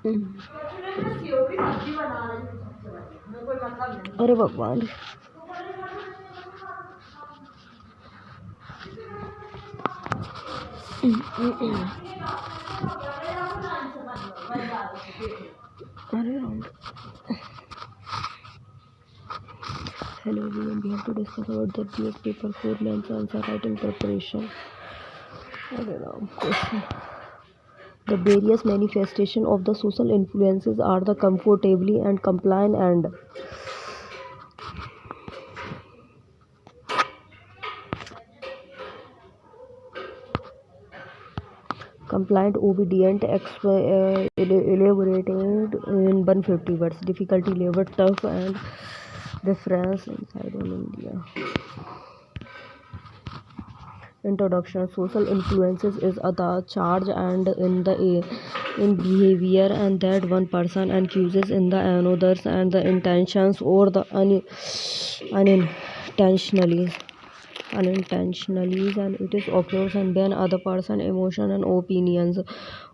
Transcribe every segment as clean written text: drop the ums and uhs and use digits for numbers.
हम्म, अरे भगवान। अरे Ram. Hello everyone, we have to discuss about the BS paper 4 mains answer writing preparation. अरे Ram, question. The various manifestations of the social influences are the comfortably and compliant and compliant, obedient, elaborated in 150 words, difficulty level tough and reference inside on India. Introduction. Social influences is the charge and in behavior and that one person accuses in the another's and the intentions or the unintentionally and it is occurs and when other person emotion and opinions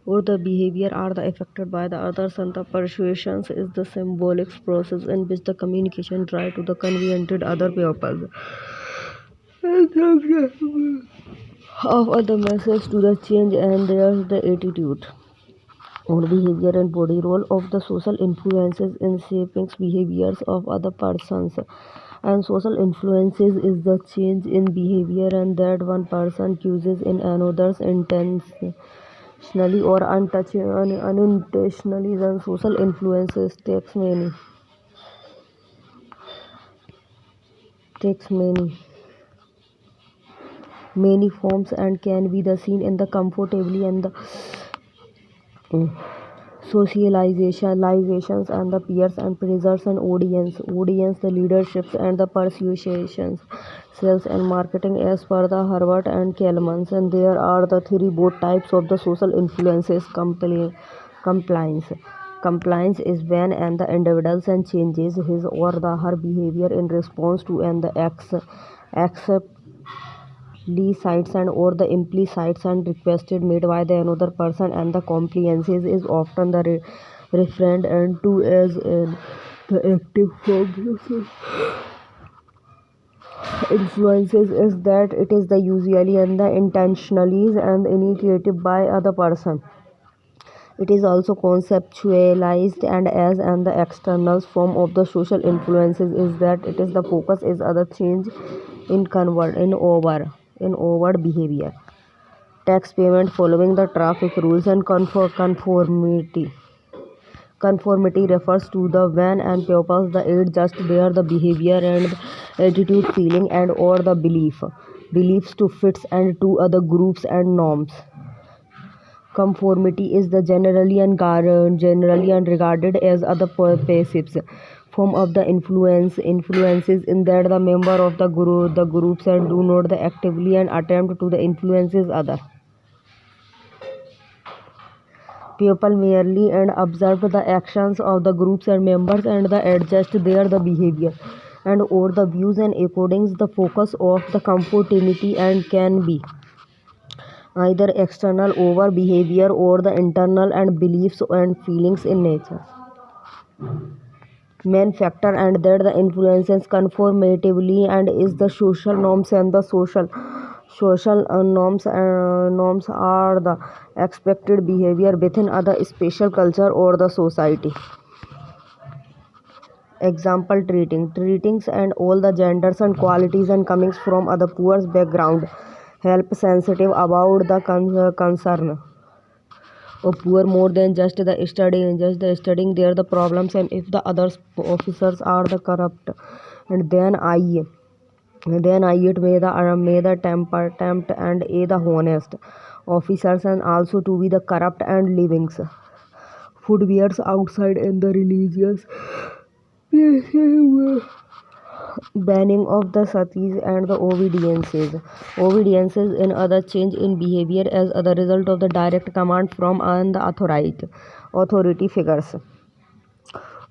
or the behavior are the affected by the others and the persuasions is the symbolic process in which the communication try to the convenient other people of other message to the change and there's the attitude or behavior and body role of the social influences in shaping behaviors of other persons and social influences is the change in behavior and that one person chooses in another's intentionally or unintentionally. Then social influences takes many forms and can be the seen in the comfortably and the socializations and the peers and pressures and audience the leaderships and the persuasions sales and marketing as per the Harvard and Kelmans. And there are the three both types of the social influences. Compliance is when and the individuals and changes his or the her behavior in response to and the accept sites and or the implicites and requested made by the another person. And the compliances is often the referred and to as in the active form. Influences is that it is the usually and the intentionally and initiative by other person. It is also conceptualized and as and the external form of the social influences is that it is the focus is other change in overt behavior. Tax payment following the traffic rules and conformity. Conformity refers to the when and purpose the aid just there the behavior and attitude feeling and or the beliefs to fits and to other groups and norms. Conformity is the generally and regarded as other passive form of the influences in that the member of the groups and do not the actively and attempt to the influences other. People merely and observe the actions of the groups and members and the adjust their the behavior and or the views and according the focus of the conformity and can be either external over behavior or the internal and beliefs and feelings in nature. Main factor and that the influences conformatively and is the social norms and the social norms are the expected behavior within other special culture or the society. Example treatings and all the genders and qualities and comings from other poor background help sensitive about the concern or poor more than just the studying there the problems. And if the other officers are the corrupt and then I it may the tempt and a the honest officers and also to be the corrupt and livings footwears outside in the religious banning of the satis and the obediences in other change in behavior as a result of the direct command from and the authority figures.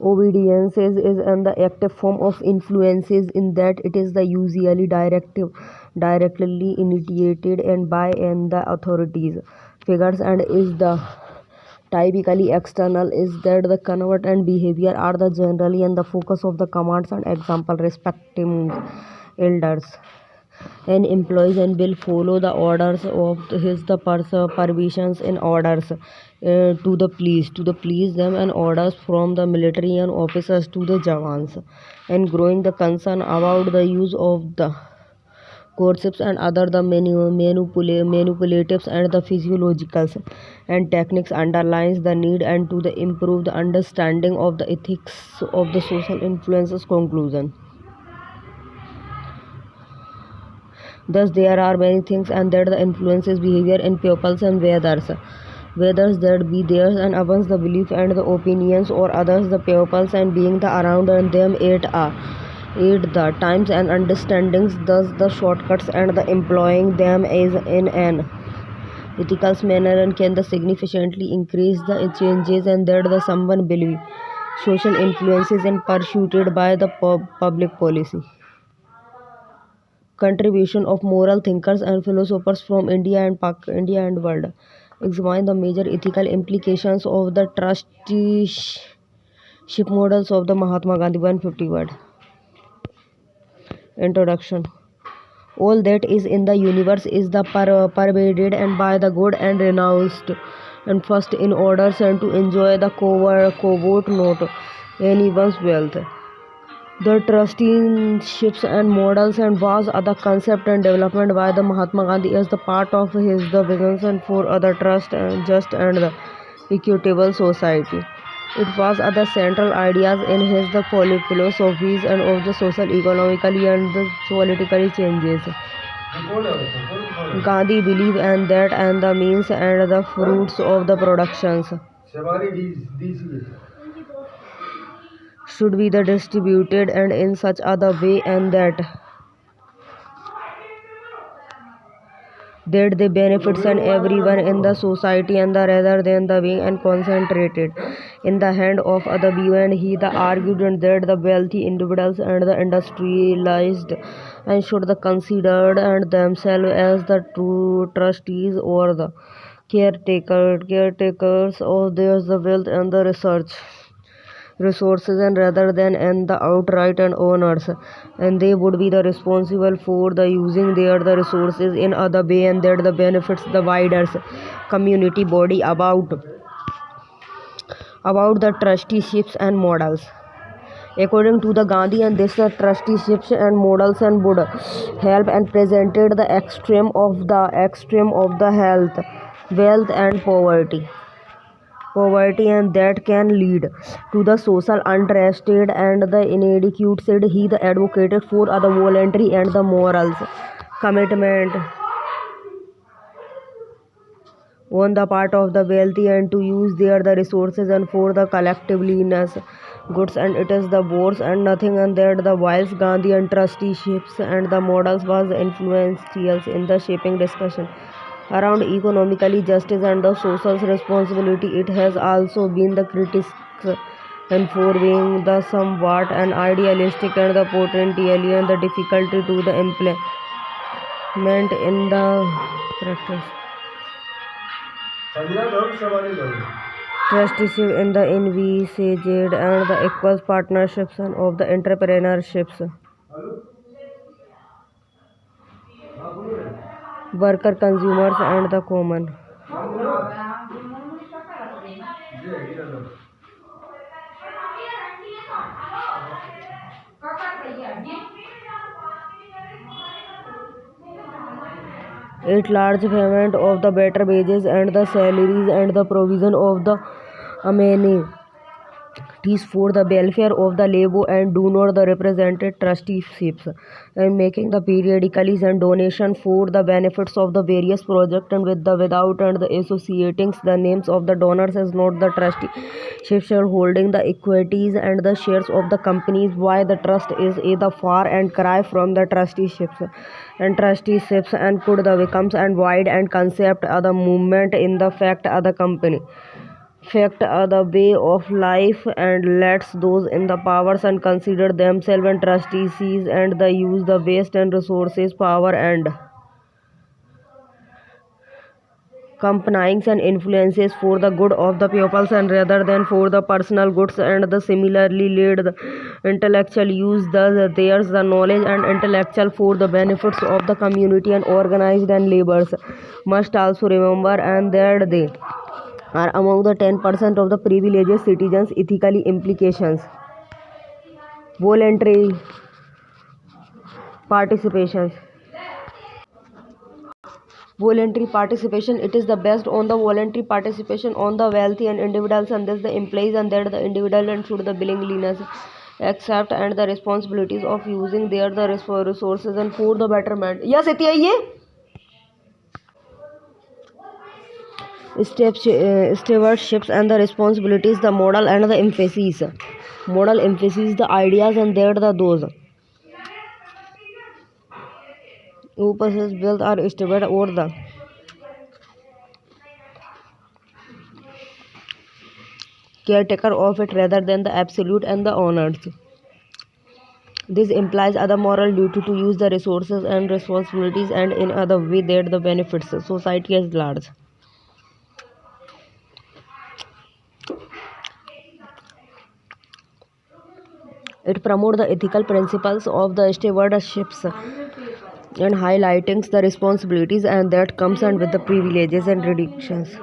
Obedience is an the active form of influences in that it is the usually directly initiated and by and the authorities figures and is the Typically external is that the conduct and behavior are the generally and the focus of the commands and example respecting elders and employees and will follow the orders of his the permissions in orders to the police them and orders from the military and officers to the jawans and growing the concern about the use of the coercives and other the manipulatives and the physiologicals and techniques underlines the need and to the improve the understanding of the ethics of the social influences conclusion. Thus, there are many things and that the influences behavior in pupils and whether that be theirs and amongst the belief and the opinions or others the pupils and being the around and them at the times and understandings thus the shortcuts and the employing them is in an ethical manner and can the significantly increase the changes and that the someone believe social influences and pursued by the public policy. Contribution of moral thinkers and philosophers from India and world. Examine the major ethical implications of the trusteeship models of the Mahatma Gandhi 150 word. Introduction. All that is in the universe is the pervaded and by the good and renounced and first in orders and to enjoy the covert not anyone's wealth. The trusteeships and models and was other concept and development by the Mahatma Gandhi as the part of his the visions and for other trust and just and the equitable society. It was other central ideas in his the philosophies and of the social, economically and the politically changes. Gandhi believed and that and the means and the fruits of the productions should be the distributed and in such other way and that they benefits and everyone in the society and the rather than the being and concentrated in the hand of other view and he the argument that the wealthy individuals and the industrialized and should the considered and themselves as the true trustees or the caretakers of their the wealth and the resources and rather than and the outright and owners and they would be the responsible for the using their the resources in other way and that the benefits the wider community body about the trusteeships and models. According to the Gandhi and this trusteeships and models and would help and presented the extreme of the health wealth and poverty and that can lead to the social unrest and the inadequate said he the advocated for other voluntary and the morals commitment on the part of the wealthy and to use their the resources and for the collectiveness goods and it is the wars and nothing and that the whilst Gandhi and trusteeships and the models was influential in the shaping discussion around economically justice and the social responsibility. It has also been the critics and for being the somewhat and idealistic and the potentially and the difficulty to the implement in the practice. Trusteeship in the envisaged and the equal partnerships and of the entrepreneurships, worker, consumers, and the common. At large payment of the better wages and the salaries and the provision of the amenities for the welfare of the labor and do not the represented trusteeships and making the periodically and donation for the benefits of the various projects and with the without and the associating the names of the donors as not the trusteeships are holding the equities and the shares of the companies why the trust is either far and cry from the trusteeships and could the becomes and wide and concept other movement in the fact other company fact the way of life and lets those in the powers and consider themselves and trustees and the use the waste and resources power and companying and influences for the good of the pupils and rather than for the personal goods, and the similarly lead the intellectual use there's the knowledge and intellectual for the benefits of the community and organized and labors must also remember and that they are among the 10% of the privileged citizens. Ethically implications: voluntary participation. Voluntary participation, it is the best on the voluntary participation on the wealthy and individuals, and this the implies and that the individual and should the willingness accept and the responsibilities of using their the resources and for the betterment. Yes, इतनी है ये stewardships and the responsibilities, the model and the emphasis. Model emphasis the ideas and there the those who possess wealth are steward or the caretaker of it rather than the absolute and the owners. This implies other moral duty to use the resources and responsibilities and in other way that the benefits society at large. It promotes the ethical principles of the stewardships and highlighting the responsibilities and that comes and with the privileges and restrictions.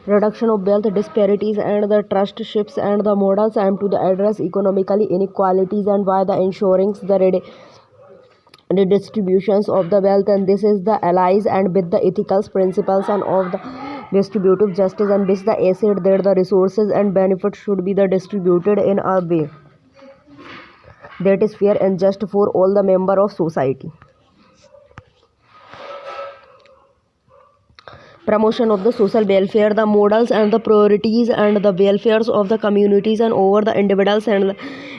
Reduction of wealth disparities and the trusteeships and the models aim to the address economically inequalities and by the ensuring the distributions of the wealth, and this is the allies and with the ethical principles and of the distributive justice and with the asset that the resources and benefits should be the distributed in a way that is fair and just for all the member of society. Promotion of the social welfare, the models and the priorities and the welfares of the communities and over the individuals and the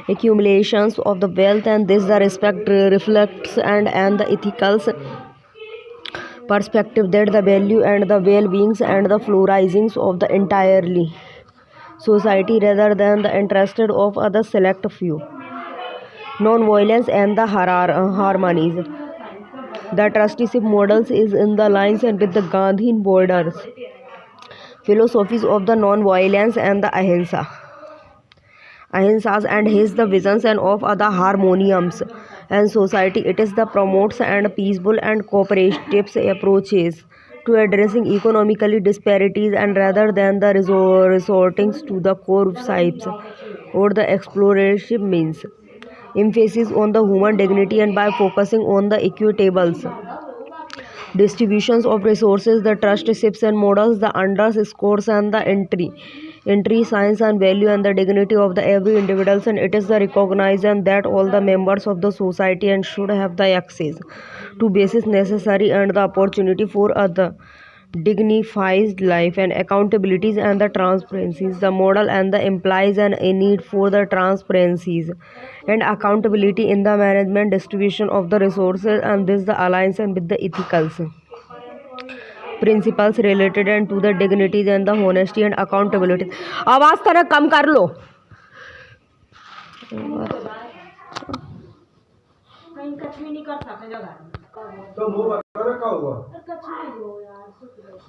accumulations of the wealth, and this the respect reflects and the ethical perspective that the value and the well-beings and the flourishings of the entirely society rather than the interested of other select few. Non-violence and the harmonies. The trusteeship models is in the lines and with the Gandhi borders philosophies of the non-violence and the ahimsas and his the visions and of other harmoniums and society. It is the promotes and peaceful and cooperative approaches to addressing economically disparities and rather than the resorting to the core sites or the exploration means emphasis on the human dignity and by focusing on the equitable distributions of resources, the trusteeships and models, the underscores and the entry science and value and the dignity of the every individuals, and it is the recognition that all the members of the society and should have the access to basis necessary and the opportunity for other dignified life and accountabilities and the transparencies. The model and the implies a need for the transparencies and accountability in the management distribution of the resources, and this the alliance and with the ethicals principles related and to the dignities and the honesty and accountability. आवाज थोड़ा कम कर लो.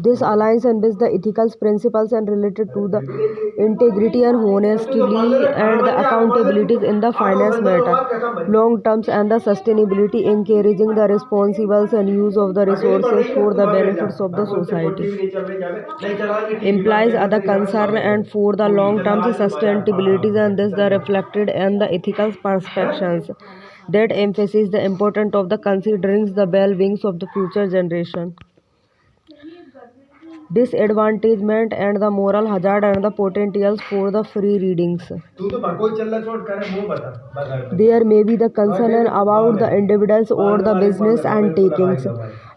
This alliance and with the ethical principles and related to the integrity and honesty and the accountabilities in the finance matter, long terms and the sustainability, encouraging the responsibles and use of the resources for the benefits of the society. Implies other concern and for the long term sustainability, and this the reflected and the ethical perspectives that emphasize the importance of the considering the well-being of the future generation. disadvantagement and the moral hazard and the potentials for the free readings. There may be the concern about the individuals or the business and takings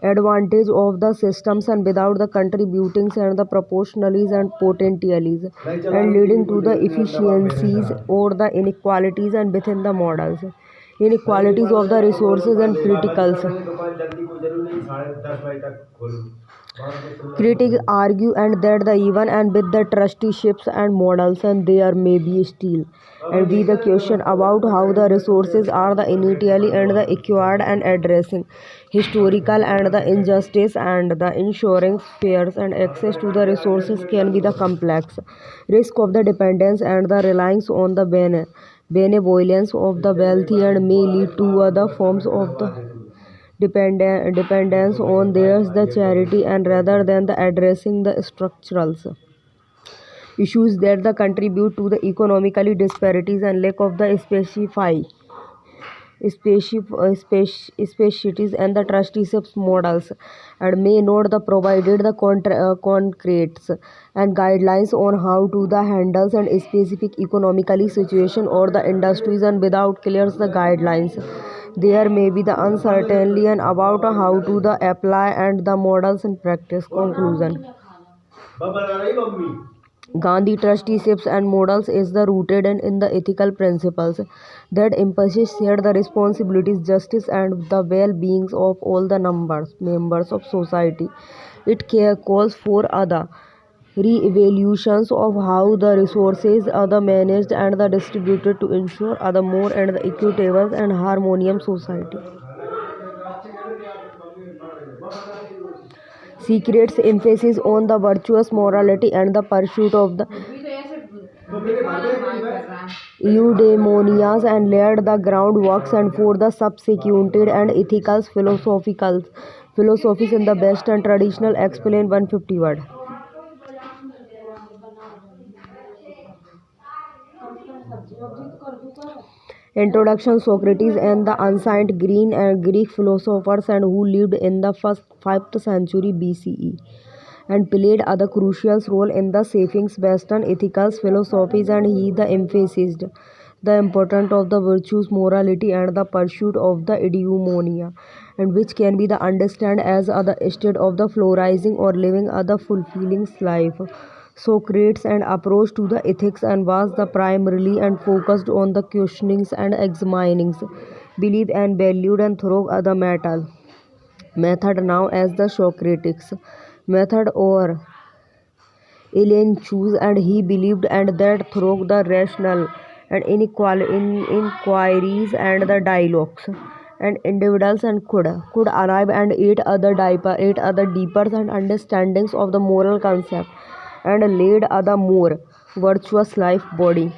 advantage of the systems and without the contributings and the proportionalities and potentialities and leading to the efficiencies or the inequalities and within the models. Inequalities of the resources and criticals. Critics argue and that the even and with the trusteeships and models and there may be still and be the question about how the resources are the initially and the acquired and addressing historical and the injustice and the ensuring fair and access to the resources can be the complex risk of the dependence and the reliance on the benevolence of the wealthy and may lead to other forms of the dependence on theirs the charity and rather than the addressing the structural issues that the contribute to the economically disparities and lack of the specificities and the trusteeship models and may not the provided the concretes and guidelines on how to the handles and specific economically situation or the industries and without clears the guidelines there may be the uncertainty and about how to the apply and the models in practice. Conclusion. Gandhi trusteeships and models is the rooted in the ethical principles that emphasis share the responsibilities, justice, and the well-beings of all the members of society. It calls for other re-evaluations of how the resources are the managed and the distributed to ensure other more and the equitable and harmonious society. Secrets emphasis on the virtuous morality and the pursuit of the eudaimonias and laid the groundworks and for the subsequent and ethical philosophies in the best and traditional explain 150 word. Introduction Socrates and the ancient Green and Greek philosophers and who lived in the first 5th century BCE and played a crucial role in the shaping Western ethical philosophies and he the emphasized the importance of the virtues, morality and the pursuit of the eudaimonia and which can be the understand as the state of the flourishing or living a fulfilling life. Socrates' and approach to the ethics and was the primarily and focused on the questionings and examining belief and valued and through other method now as the Socratic method or alien choose and he believed and that through the rational and inquiries and the dialogues and individuals and could arrive and eight other deeper and understandings of the moral concept and lead other more virtuous life body.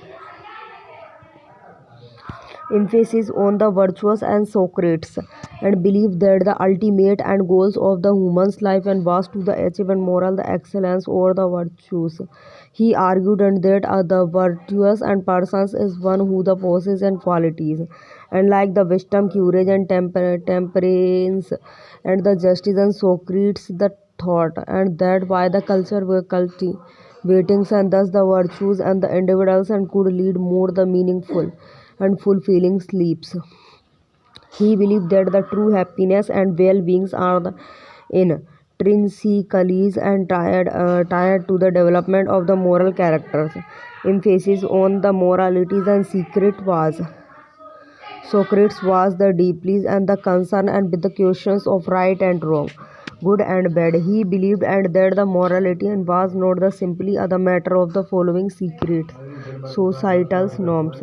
Emphasis on the virtues and Socrates and believed that the ultimate and goals of the human's life and was to the achieve and moral the excellence over the virtues. He argued and that the virtuous and persons is one who the possesses and qualities and like the wisdom, courage and temperance and the justice and Socrates the thought and that why the culture were cultivating and thus the virtues and the individuals and could lead more the meaningful and fulfilling sleeps. He believed that the true happiness and well-being are the intrinsically and tied to the development of the moral characters. Emphasis on the moralities and secret was Socrates was the deeply and the concern and with the questions of right and wrong, good and bad. He believed and that the morality and was not the simply a the matter of the following secret societal norms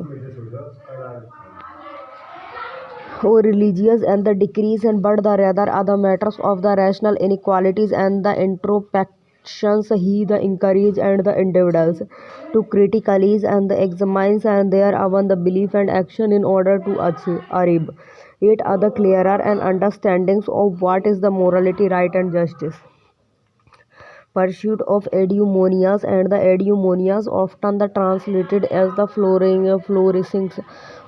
or religious and the decrees and but the rather other matters of the rational inequalities and the introspections he the encourage and the individuals to critically and the examines and their own the belief and action in order to arrive yet other clearer and understandings of what is the morality right and justice. pursuit of eudaimonias, and the eudaimonias often the translated as the flourishing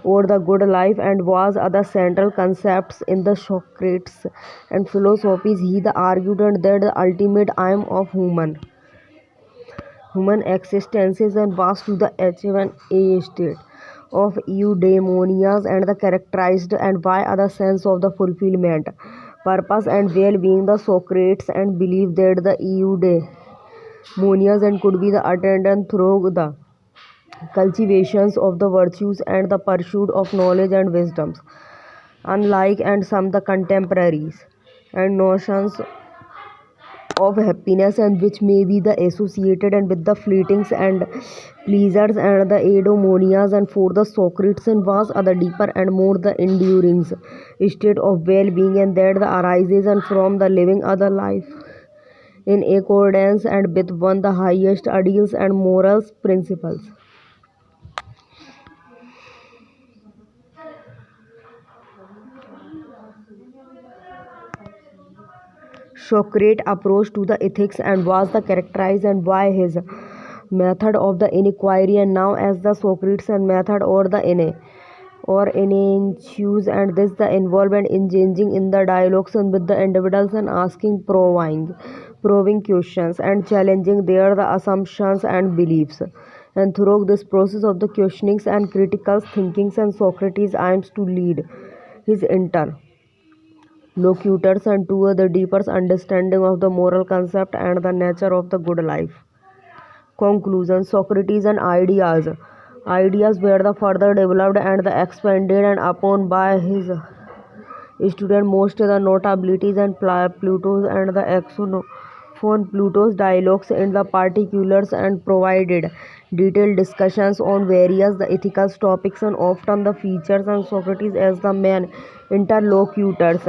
or the good life, and was other central concepts in the Socrates and philosophies. He the argued that the ultimate aim of human existences and was to the achievement a state of eudaimonias and the characterized and by other sense of the fulfillment, purpose and well-being. The Socrates and believed that the eudaimonias and could be the attained through the cultivations of the virtues and the pursuit of knowledge and wisdoms. Unlike and some the contemporaries and notions of happiness and which may be the associated and with the fleetings and pleasures and the eudaimonias and for the Socrates and was other deeper and more the enduring state of well-being and that the arises and from the living other life in accordance and with one the highest ideals and morals principles. Socrates' approach to the ethics and was the characterized and by his method of the inquiry and now as the Socrates and method or the choose and this the involvement in changing in the dialogues and with the individuals and asking probing questions and challenging their the assumptions and beliefs. And through this process of the questionings and critical thinkings and Socrates aims to lead his interlocutors and to the deeper understanding of the moral concept and the nature of the good life. Conclusion. Socrates and ideas. Ideas were the further developed and the expanded and upon by his student most the notabilities and Pluto's and the exophone Pluto's dialogues in the particulars and provided detailed discussions on various the ethical topics and often the features and Socrates as the main interlocutors.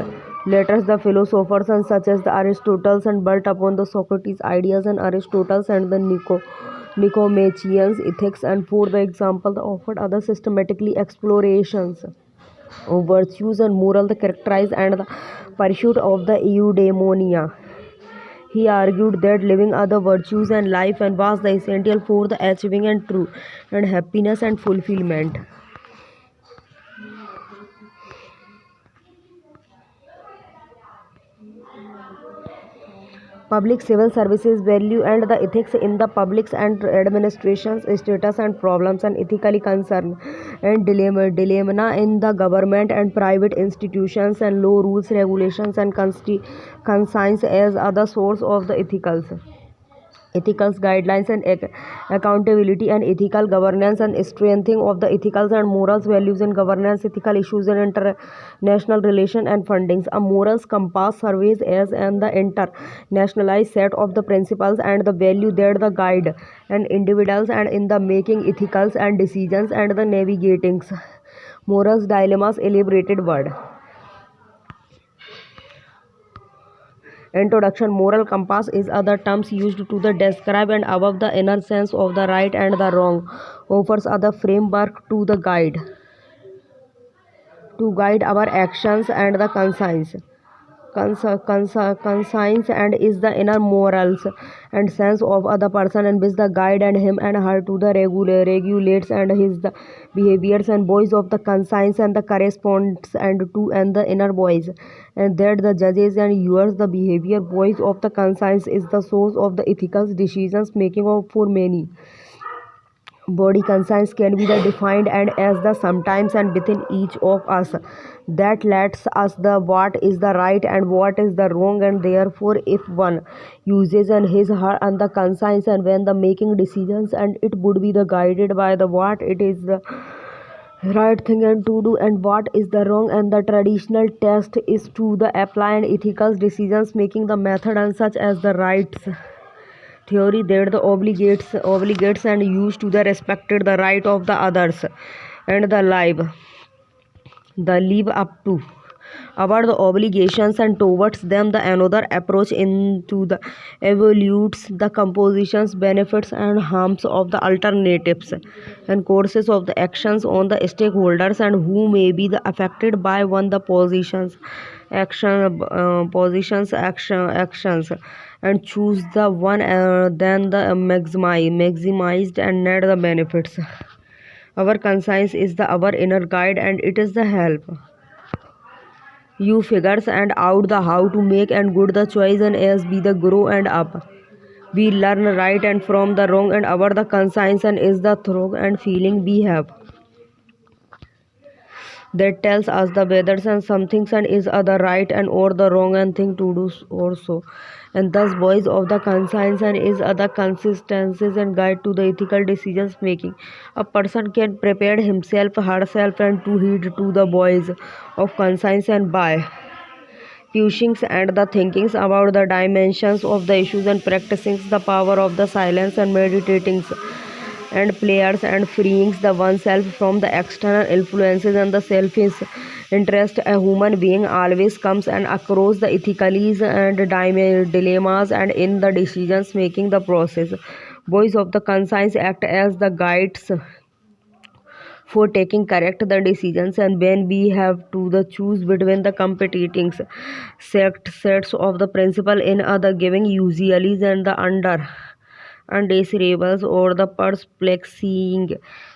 Later the philosophers and such as the Aristotle and built upon the Socrates ideas and Aristotle and the Nicomacheans ethics and for the example the offered other systematically explorations of virtues and moral the characterize and the pursuit of the eudaimonia. He argued that living other virtues and life and was the essential for the achieving and true and happiness and fulfillment. Public civil services value and the ethics in the public and administration's status and problems and ethically concern and dilemma in the government and private institutions and law rules regulations and conscience as other source of the ethical guidelines and accountability and ethical governance and strengthening of the ethical and morals values in governance ethical issues and international relation and fundings. A morals compass serves as and the internationalized set of the principles and the value that the guide and individuals and in the making ethical and decisions and the navigating morals dilemmas elaborated word. Introduction. Moral compass is other terms used to the describe and above the inner sense of the right and the wrong, offers other framework to guide our actions and the conscience and is the inner morals and sense of other person and which the guide and him and her to the regulates and his the behaviors and voice of the conscience and the corresponds and to and the inner voice and that the judges and yours the behavior voice of the conscience is the source of the ethical decisions making of for many. Body conscience can be the defined and as the sometimes and within each of us that lets us the what is the right and what is the wrong and therefore if one uses and his her and the conscience and when the making decisions and it would be the guided by the what it is the right thing and to do and what is the wrong and the traditional test is to the apply and ethical decisions making the method and such as the rights theory that the obligates and used to the respected the right of the others and the live up to our the obligations and towards them the another approach into the evaluates the compositions benefits and harms of the alternatives and courses of the actions on the stakeholders and who may be the affected by one the actions and choose the one then the maximized and net the benefits. Our conscience is the our inner guide and it is the help you figures and out the how to make and good the choice and as be the grow and up. We learn right and from the wrong and our the conscience and is the thought and feeling we have that tells us the whether and some things and is the right and or the wrong and thing to do also. And thus voice of the conscience and is other consistencies and guide to the ethical decisions making. A person can prepare himself herself and to heed to the voice of conscience and by pushings and the thinkings about the dimensions of the issues and practicing the power of the silence and meditating and players and freeing the oneself from the external influences and the selfish interest. A human being always comes and across the ethicalities and dilemmas and in the decisions making the process. Voice of the conscience act as the guides for taking correct the decisions and when we have to the choose between the competing sets of the principle in other giving usually and the under undesirables or the perplexing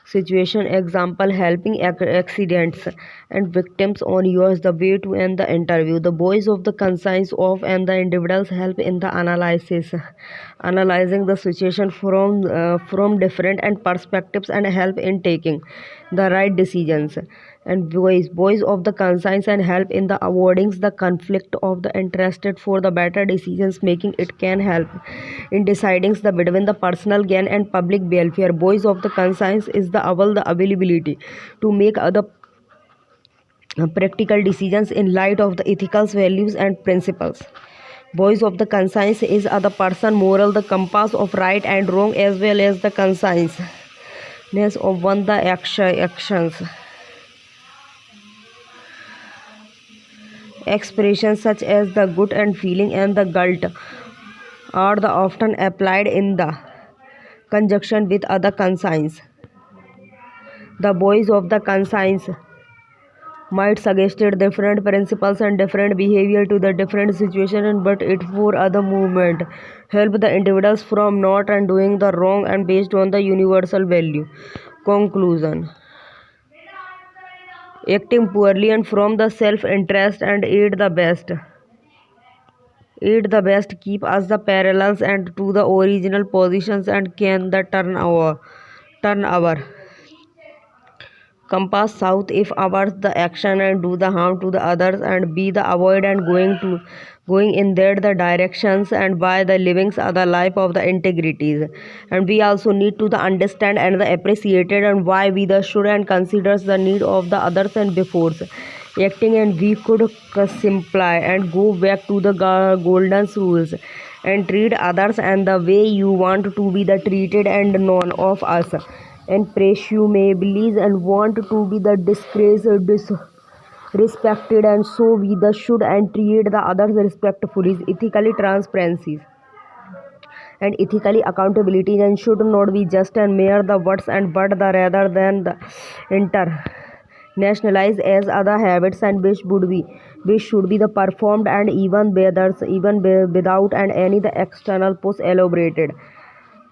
situation example helping accidents and victims on yours the way to end the interview. The voice of the conscience of and the individuals help in the analyzing the situation from different and perspectives and help in taking the right decisions. And voice of the conscience and help in the avoiding the conflict of the interested for the better decisions making. It can help in deciding the between the personal gain and public welfare. Voice of the conscience is the availability to make other practical decisions in light of the ethical values and principles. Voice of the conscience is the person moral the compass of right and wrong as well as the conscience of one the actions. Expressions such as the good and feeling and the guilt are the often applied in the conjunction with other conscience. The voice of the conscience might suggested different principles and different behavior to the different situation but it for other movement help the individuals from not and doing the wrong and based on the universal value. Conclusion: acting poorly and from the self interest and eat the best keep us the parallels and to the original positions and can the turn our compass south if ours the action and do the harm to the others and be the avoid and going in there the directions and by the livings other life of the integrities. And we also need to the understand and the appreciated and why we the should and considers the need of the others and before acting. And we could simplify and go back to the golden rules and treat others and the way you want to be the treated and none of us and presumably and want to be the respected and so we the should and treat the others respectfully. Ethically transparency and ethically accountability and should not be just and mere the words and but the rather than the internationalized as other habits and which should be the performed and without and any the external push elaborated.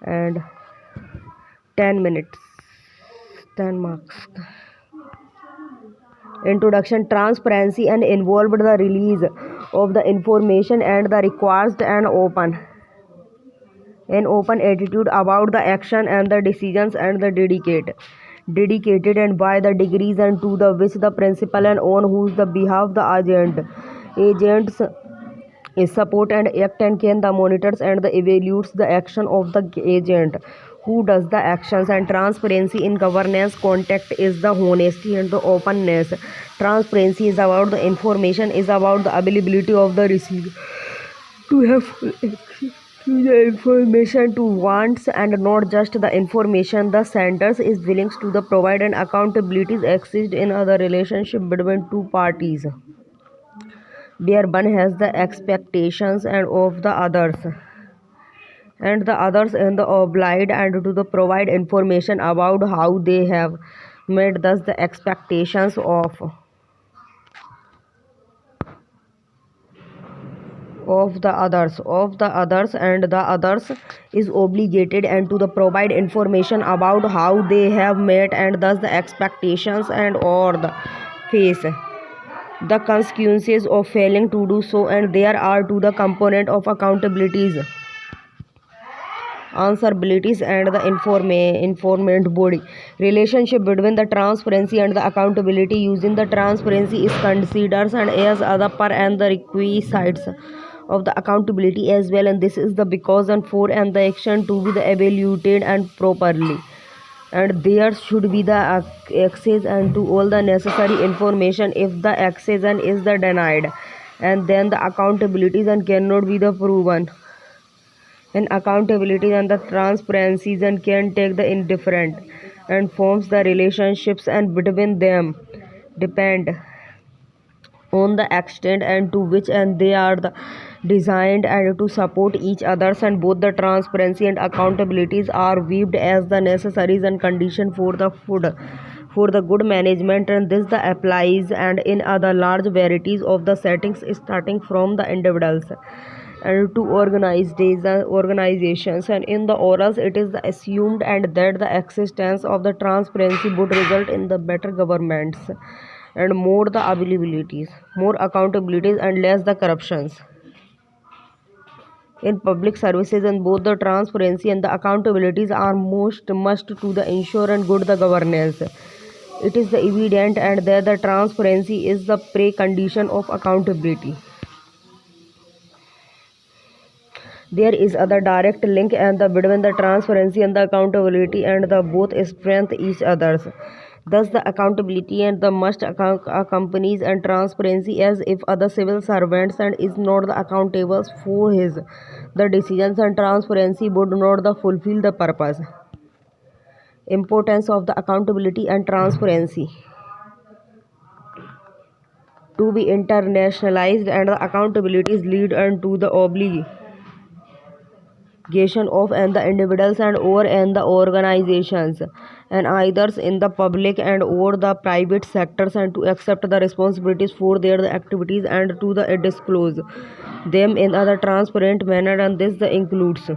And 10 minutes 10 marks. Introduction: transparency and involved the release of the information and the requires an open attitude about the action and the decisions and the dedicated and by the degrees and to the which the principal and on whose the behalf the agents is support and act and can the monitors and the evaluates the action of the agent who does the actions. And transparency in governance contact is the honesty and the openness. Transparency is about the information is about the availability of the receiver to have full access to the information to wants and not just the information the senders is willing to the provide. And accountabilities exist in other relationship between two parties where one has the expectations and of the others and the obliged and to the provide information about how they have met thus the expectations of the others, and the others is obligated and to the provide information about how they have met and thus the expectations and or the face the consequences of failing to do so, and there are to the component of accountabilities, answerabilities, and the informant body relationship between the transparency and the accountability. Using the transparency is considered and as other per and the requisites of the accountability as well, and this is the because and for and the action to be the evaluated and properly, and there should be the access and to all the necessary information. If the access and is the denied, and then the accountabilities and cannot be the proven, and accountability and the transparency and can take the indifferent and forms the relationships and between them depend on the extent and to which and they are the designed and to support each others, and both the transparency and accountabilities are viewed as the necessaries and condition for the food for the good management, and this the applies and in other large varieties of the settings starting from the individuals and to organizations, and in the orals it is assumed and that the existence of the transparency would result in the better governments and more the availabilities, more accountabilities, and less the corruptions in public services, and both the transparency and the accountabilities are most must to the ensure and good the governance. It is the evident and that the transparency is the precondition of accountability. There is other direct link and the between the transparency and the accountability, and the both strengthen each others. Thus, the accountability and the must accompanies and transparency, as if other civil servants and is not the accountable for his the decisions, and transparency would not the fulfill the purpose. Importance of the accountability and transparency to be internationalized, and the accountabilities lead and to the obligation of and the individuals and or and the organizations, and either in the public and or the private sectors, and to accept the responsibilities for their activities and to the disclose them in a transparent manner, and this the includes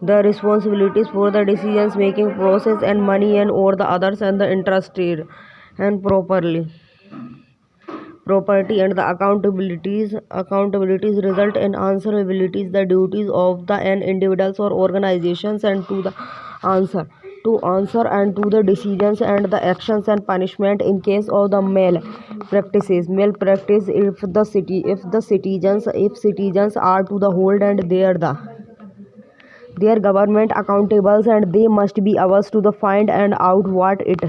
the responsibilities for the decisions making process and money and or the others and the interested and property, and the accountabilities result in answerabilities the duties of the an individuals or organizations, and to the answer and to the decisions and the actions and punishment in case of the malpractice if citizens are to the hold and their government accountables, and they must be asked to the find and out what it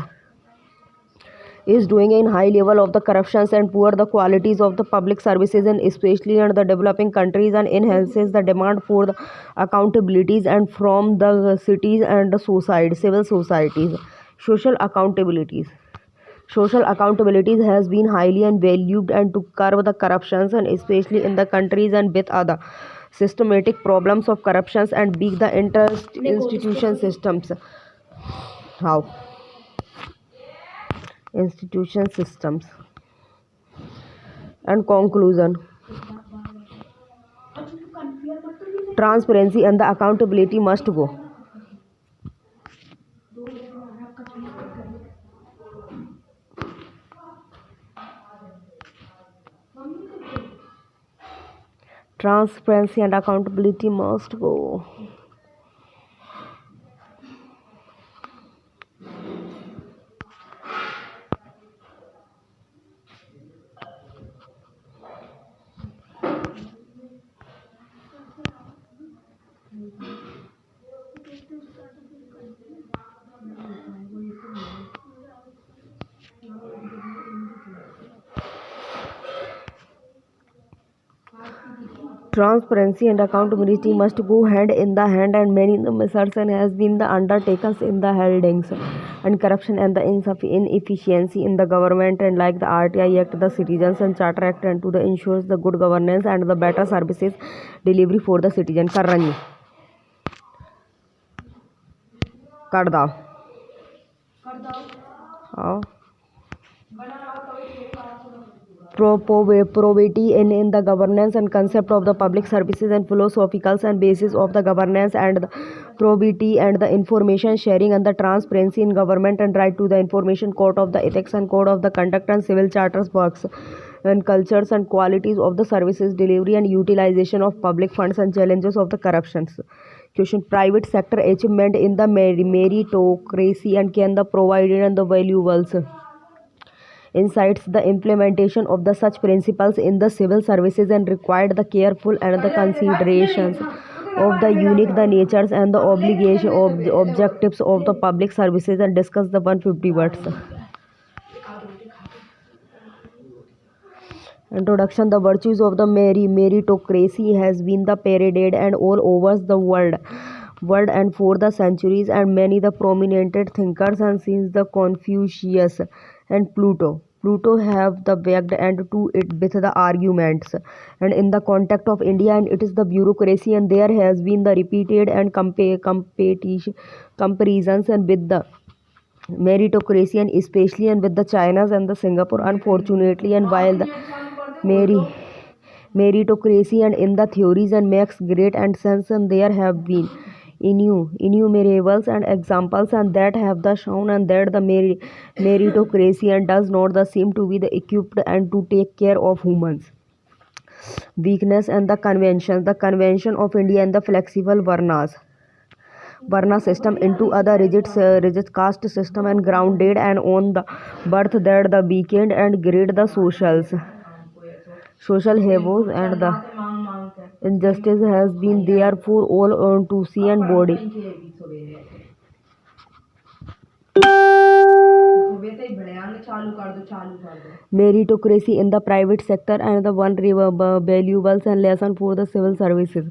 is doing in high level of the corruptions and poor the qualities of the public services, and especially in the developing countries, and enhances the demand for the accountabilities and from the cities and the civil societies. social accountabilities Social accountabilities has been highly and valued and to curb the corruptions, and especially in the countries and with other systematic problems of corruptions and big the institution systems. How institution systems and conclusion, transparency and the accountability must go. Transparency and accountability must go. Transparency and accountability must go hand in the hand, and many assertion has been the undertaken in the holdings and corruption and the inefficiency in the government, and like the RTI Act, the Citizens and Charter Act, and to the ensures the good governance and the better services delivery for the citizen. कर दाओ हाँ probity in the governance and concept of the public services and philosophicals and basis of the governance and the probity and the information sharing and the transparency in government and right to the information code of the ethics and code of the conduct and civil charters works and cultures and qualities of the services delivery and utilization of public funds and challenges of the corruptions. Question: private sector achievement in the meritocracy and can the provided and the valuables insights the implementation of the such principles in the civil services and required the careful and the considerations of the unique the natures and the obligation of the objectives of the public services and discuss the 150 words. Introduction: the virtues of the meritocracy has been the paraded and all over the world and for the centuries, and many the prominent thinkers and since the Confucius and Pluto have the backed and to it with the arguments. And in the context of India and it is the bureaucracy, and there has been the repeated and competition comparisons and with the meritocracy and especially and with the Chinas and the Singapore unfortunately, and while the meri meritocracy and in the theories and makes great and sense, and there have been innumerables and examples and that have the shown and that the meritocracy and does not the seem to be the equipped and to take care of humans weakness. And the convention of India and the flexible Varna system into other rigid caste system and grounded and on the birth that the weekend and grade the social havos and the injustice has been there for all to see and body. Meritocracy in the private sector and the one valuables and lesson for the civil services.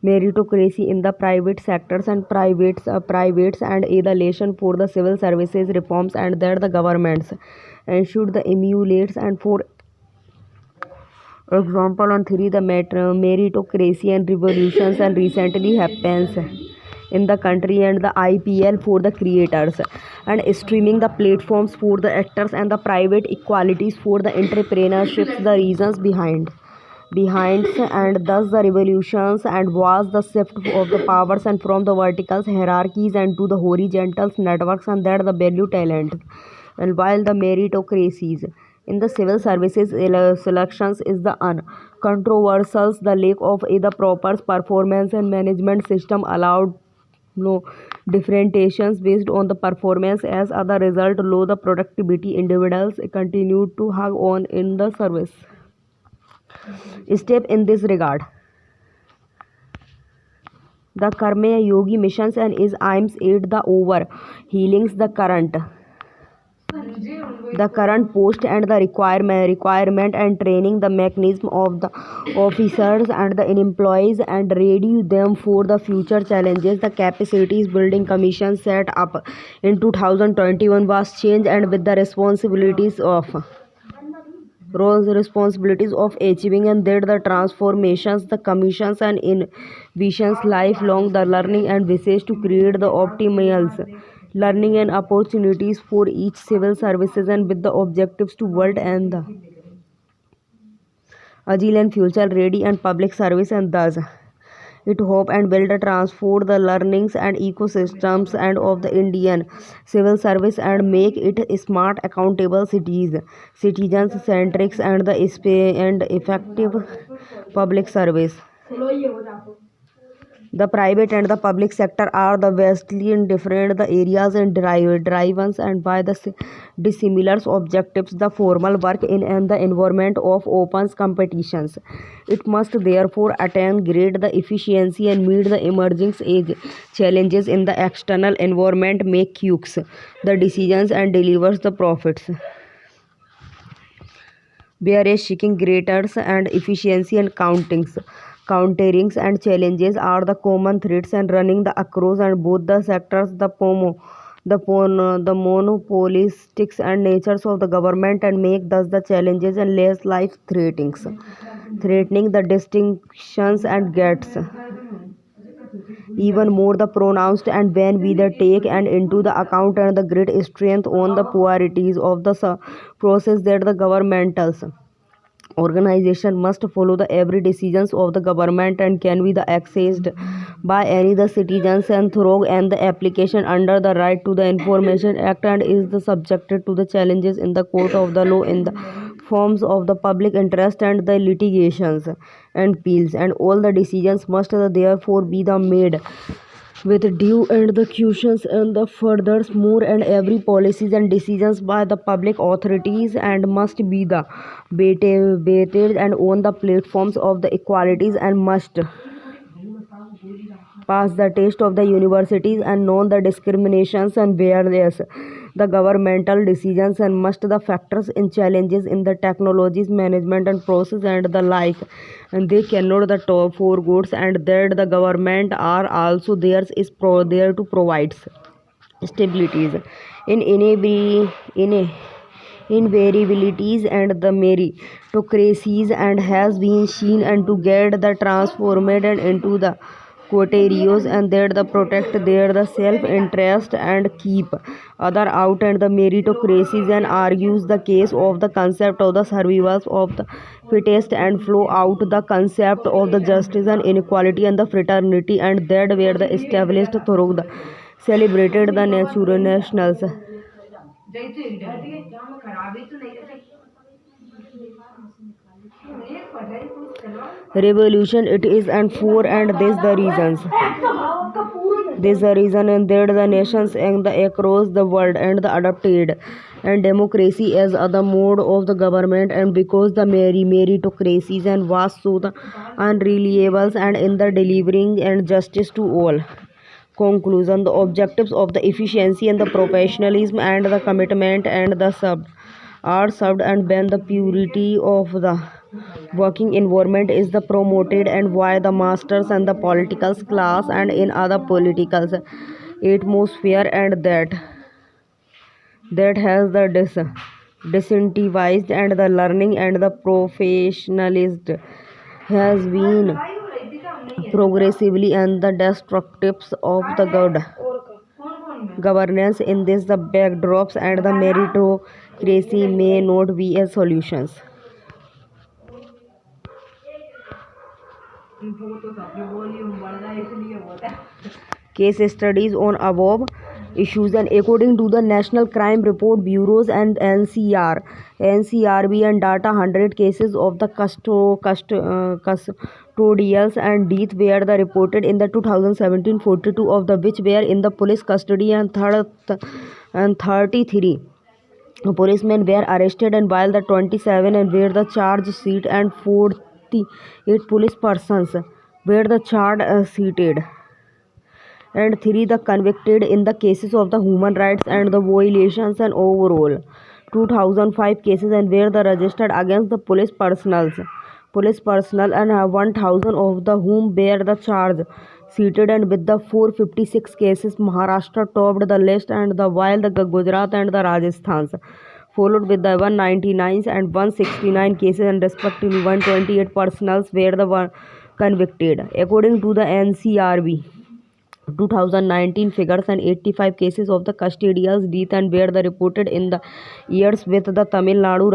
Meritocracy in the private sectors and privates and a the lesson for the civil services reforms and that the governments and should the emulates and for example on three the meritocracy and revolutions and recently happens in the country and the IPL for the creators and streaming the platforms for the actors and the private equalities for the entrepreneurships the reasons behind and thus the revolutions and was the shift of the powers and from the vertical hierarchies and to the horizontal networks and that the value talent. And while the meritocracies in the civil services selections is the uncontroversial, the lack of either proper performance and management system allowed no differentiations based on the performance. As other result low the productivity individuals continue to hug on in the service step in this regard. The Karma Yogi missions and is aims at the over healings the current post and the requirement and training the mechanism of the officers and the employees and ready them for the future challenges. The capacities building commission set up in 2021 was changed and with the responsibilities of achieving and that the transformations the commissions and envisions lifelong the learning and wishes to create the optimals learning and opportunities for each civil services and with the objectives to world and the agile and future ready and public service, and thus it hope and build a transport the learnings and ecosystems and of the Indian civil service and make it smart accountable citizens centric and the and effective public service. The private and the public sector are the vastly in different the areas and driven and by the dissimilar objectives. The formal work in and the environment of open competitions. It must therefore attain great the efficiency and meet the emerging age challenges in the external environment, make quick the decisions and delivers the profits. Whereas seeking greater and efficiency and counterings and challenges are the common threats and running the across and both the sectors. The monopolistic and natures of the government and make thus the challenges and less life threatening the distinctions and gets even more the pronounced and when we the take and into the account and the great strength on the priorities of the process that the governmentals Organization must follow the every decisions of the government and can be the accessed by any the citizens and through and the application under the right to the information act and is the subjected to the challenges in the court of the law in the forms of the public interest and the litigations and appeals, and all the decisions must therefore be the made with due and the questions and the furthermore and every policies and decisions by the public authorities and must be the debated and on the platforms of the equalities and must pass the test of the universities and know the discriminations and various the governmental decisions and must the factors in challenges in the technologies management and process and the like, and they cannot the top four goods and that the government are also there to provide stabilities in invariabilities and the meritocracies and has been seen and to get the transformed and into the quaterios and that the protect their the self-interest and keep other out and the meritocracies and argues the case of the concept of the survivals of the fittest and flow out the concept of the justice and inequality and the fraternity and that were the established through the celebrated the natural nationals revolution it is and for and this the reason and that the nations and the across the world and the adopted and democracy as other mode of the government and because the meritocracies and was so the unreliable and in the delivering and justice to all. Conclusion: the objectives of the efficiency and the professionalism and the commitment and the sub are served and when the purity of the working environment is the promoted and why the masters and the political class and in other political atmosphere and that has the disincentivized and the learning and the professionalist has been progressively and the destructives of the good governance in this the backdrops and the meritocracy may not be a solutions. Case studies on above issues and according to the National Crime Report Bureaus and NCRB and data 100 cases of the custodials and death were the reported in the 2017, 42 of the which were in the police custody and 33 policemen were arrested and while the 27 and were the charge sheet and 48 police persons were the charge seated and 3 the convicted in the cases of the human rights and the violations and overall 2005 cases and were the registered against the police personnel and 1000 of the whom bear the charge seated and with the 456 cases Maharashtra topped the list and the while the Gujarat and the Rajasthan followed with the 199 and 169 cases and respectively 128 personnels were the one convicted according to the NCRB 2019 figures and 85 cases of the custodial death and were the reported in the years with the Tamil Nadu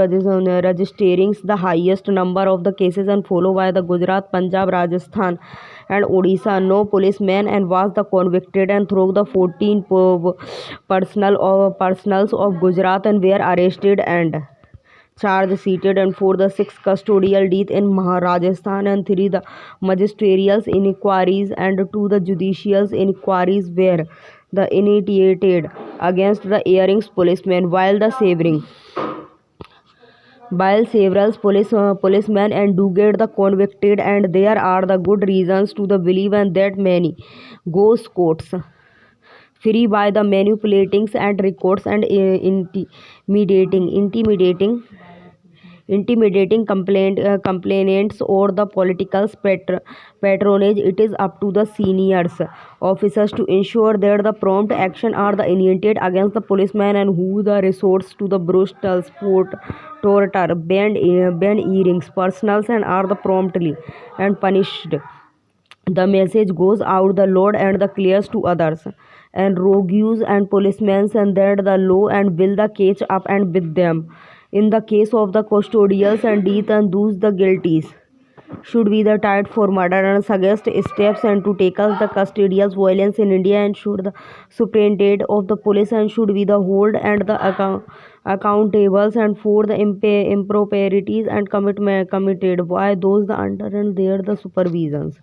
registering the highest number of the cases and followed by the Gujarat, Punjab, Rajasthan and Odisha. No policeman and was the convicted and through the 14 personals of Gujarat and were arrested and charge seated and for the 6 custodial death in Rajasthan and 3 the magisterial inquiries and 2 the judicial inquiries were the initiated against the earrings policemen while several policemen and do get the convicted and there are the good reasons to the believe and that many go courts free by the manipulating and records and intimidating complainants or the political patronage. It is up to the seniors officers to ensure that the prompt action are the initiated against the policeman and who the resorts to the brutal sport torture banned earrings personals and are the promptly and punished. The message goes out the loud and the clears to others and rogues and policemen and that the law and will the catch up and with them In the case of the custodials and death and those the guilties should be the tried for murder and suggest steps and to tackle the custodial violence in India and should the superintendent of the police and should be the hold and the accountables and for the improprieties and committed by those the under and their the supervisions.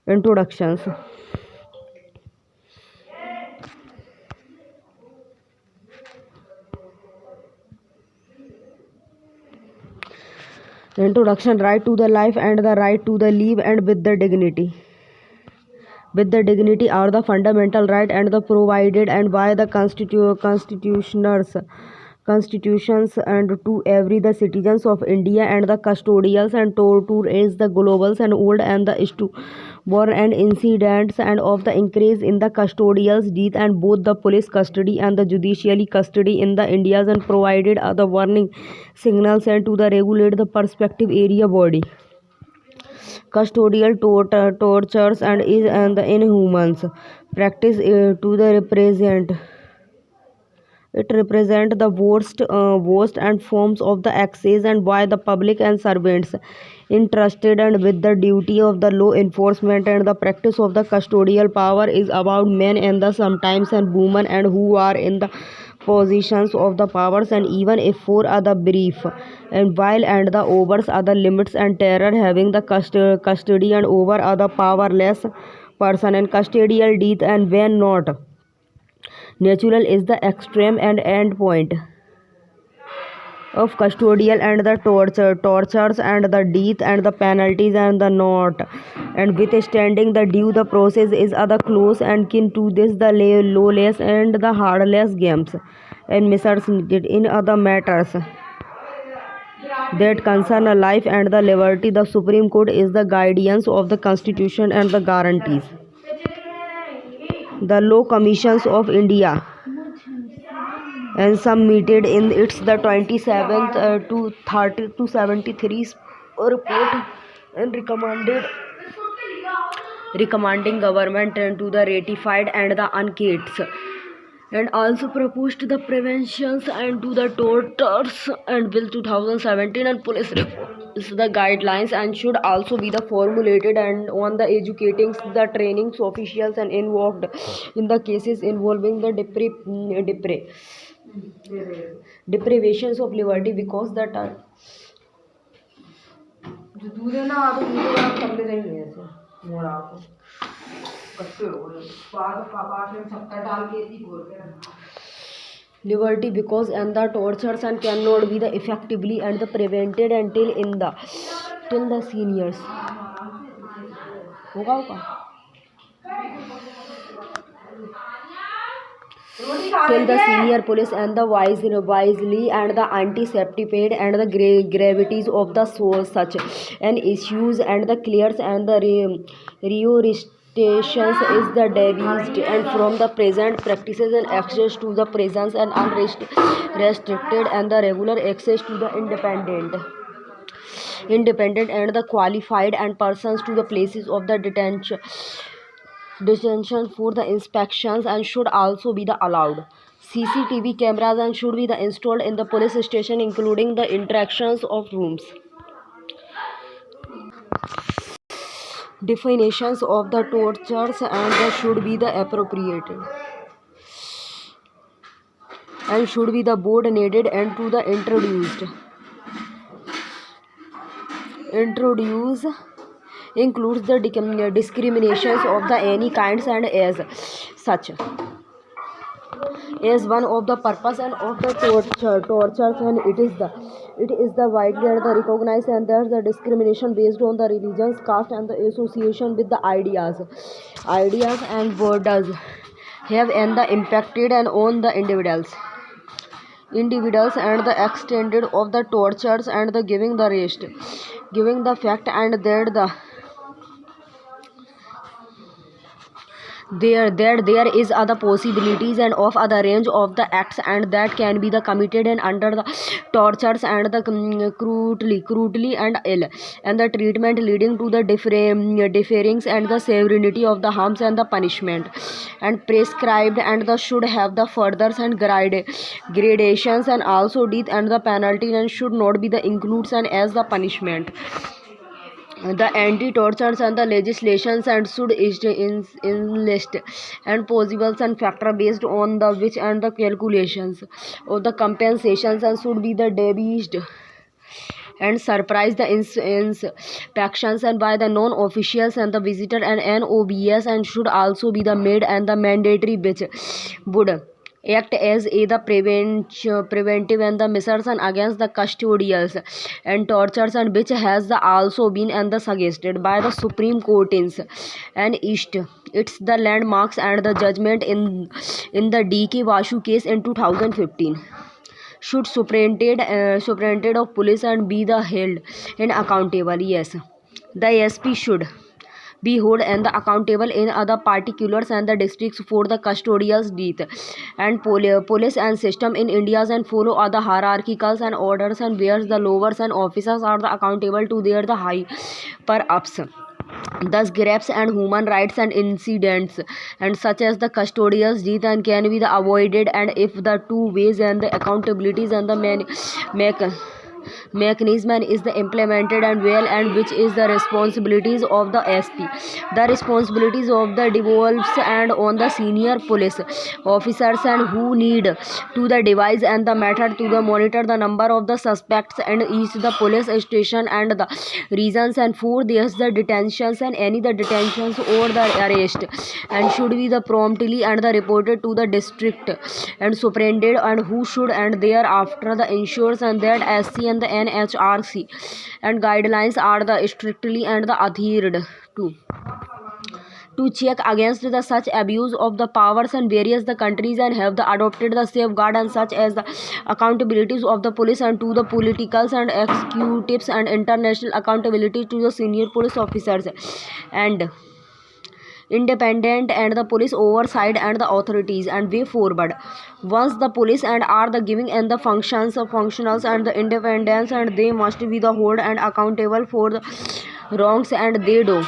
Introductions. Introduction. Right to the life and the right to the live and with the dignity. With the dignity are the fundamental right and the provided and by the constitutions and to every the citizens of India and the custodials and to raise the globals and old and the born and incidents and of the increase in the custodials death and both the police custody and the judiciary custody in the Indias and provided the warning signals and to the regulate the perspective area body custodial tortures and the inhumans practice to the represent it represent the worst and forms of the access and by the public and servants entrusted and with the duty of the law enforcement and the practice of the custodial power is about men and the sometimes and women and who are in the positions of the powers and even if for other brief and while and the overs other limits and terror having the custody and over other powerless person and custodial death and when not natural is the extreme and end point of custodial and the tortures and the death and the penalties and the not and withstanding the due the process is other close and kin to this the lawless and the hardless games and measures needed in other matters that concern a life and the liberty. The Supreme Court is the guardians of the Constitution and the guarantees. The Law Commissions of India and submitted in its the 27th to 30 to 73 report and recommending government and to the ratified and the uncates and also proposed the preventions and to the tortures and bill 2017 and police reforms the guidelines and should also be the formulated and on the educating the trainings officials and involved in the cases involving the deprivations of liberty because that are जो दूध है ना आप ये तो आप करते रहेंगे ऐसे मोड़ा आप कट्टे हो गए बाद पापा ने सबका डाल के इसी घोर के रखा liberty because and the tortures and cannot be the effectively and the prevented until in the till the seniors होगा till the senior police and the wisely and the anti-septicide and the gravities of the source such and issues and the clears and the reorientations is the devised and from the present practices and access to the presence and unrestricted and the regular access to the independent and the qualified and persons to the places of the detention for the inspections and should also be the allowed. CCTV cameras and should be the installed in the police station including the interactions of rooms. Definitions of the tortures and the should be the appropriated and should be the board needed and to the introduce includes the discriminations of the any kinds and as such is one of the purpose and of the tortures and it is the widely and the recognized and there's the discrimination based on the religions caste and the association with the ideas and borders have and the impacted and on the individuals and the extended of the tortures and the giving the fact and that the there is other possibilities and of other range of the acts and that can be the committed and under the tortures and the crudely and ill and the treatment leading to the differings and the severity of the harms and the punishment and prescribed and the should have the furthers and gradations and also death and the penalty and should not be the includes and as the punishment the anti-tortures and the legislations and should enlist and possibles and factor based on the which and the calculations of the compensations and should be the debased and surprise the inspections and by the non-officials and the visitor and NOBS and should also be the made and the mandatory which would act as a the preventive and the measures and against the custodials and tortures and which has the also been and the suggested by the Supreme Court and East it's the landmarks and the judgment in the DK Vashu case in 2015 should superintendent of police and be the held and accountable yes the SP should be held and the accountable in other particulars and the districts for the custodial death and police and system in India's and follow other hierarchicals and orders and where the lowers and officers are the accountable to their the high per ups thus grabs and human rights and incidents and such as the custodial death and can be the avoided and if the two ways and the accountabilities and the mechanism is the implemented and well and which is the responsibilities of the SP the responsibilities of the devolves and on the senior police officers and who need to the devise and the method to the monitor the number of the suspects and each the police station and the reasons and for there's the detentions and any the detentions or the arrest and should be the promptly and the reported to the district and superintendent and who should and thereafter the ensures and that SC and the NHRC and guidelines are the strictly and the adhered to check against the such abuse of the powers and various the countries and have the adopted the safeguard and such as the accountabilities of the police and to the politicals and executives and international accountability to the senior police officers and independent and the police oversight and the authorities and way forward once the police and are the giving and the functions of functionals and the independence and they must be the hold and accountable for the wrongs and they do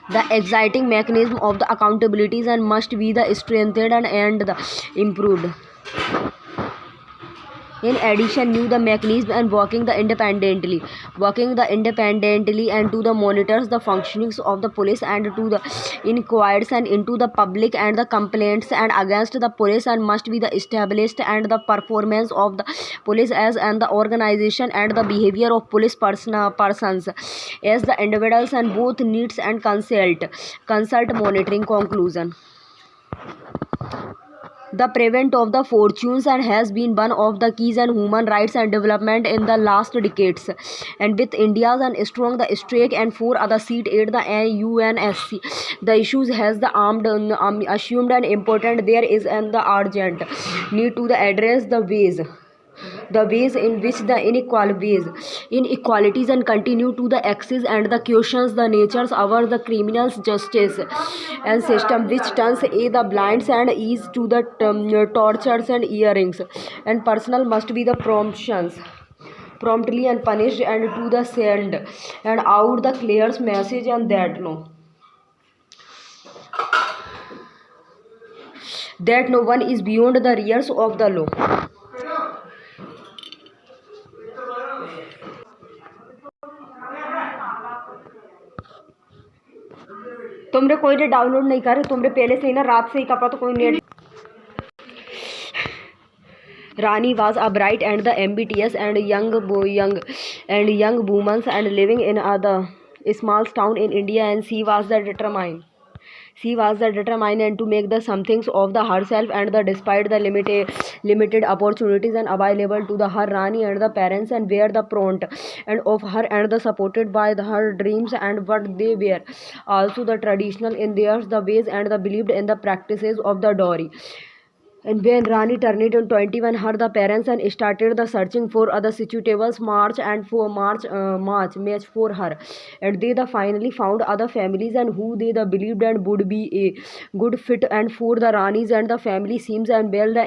the exciting mechanism of the accountabilities and must be the strengthened and the improved in addition new the mechanism and working the independently and to the monitors the functionings of the police and to the inquiries and into the public and the complaints and against the police and must be the established and the performance of the police as and the organization and the behavior of police persons as the individuals and both needs and consult monitoring conclusion the prevent of the fortunes and has been one of the keys and human rights and development in the last decades and with India's and strong the streak and four other seat at the UNSC the issues has the armed assumed and important there is and the urgent need to the address the ways in which the inequalities and continue to the axis and the questions the natures our the criminals justice and system which turns a the blinds and ease to the tortures and earrings and personal must be the promptly and punished and to the send and out the clear message and that no one is beyond the rears of the law तुमरे कोई ने download नहीं करे तुमरे पहले से ही ना रात से ही कपा तो कोई net Rani was a bright and the ambitious and young woman and living in a small town in India and she was the determined. She was the determined and to make the somethings of the herself and the despite the limited opportunities and available to the her Rani and the parents and were the prompt and of her and the supported by the her dreams and what they were also the traditional in theirs the ways and the believed in the practices of the dowry And when Rani turned in 21, her the parents and started the searching for other suitable match for her, and they the finally found other families and who they the believed and would be a good fit and for the Ranis and the family seems and well the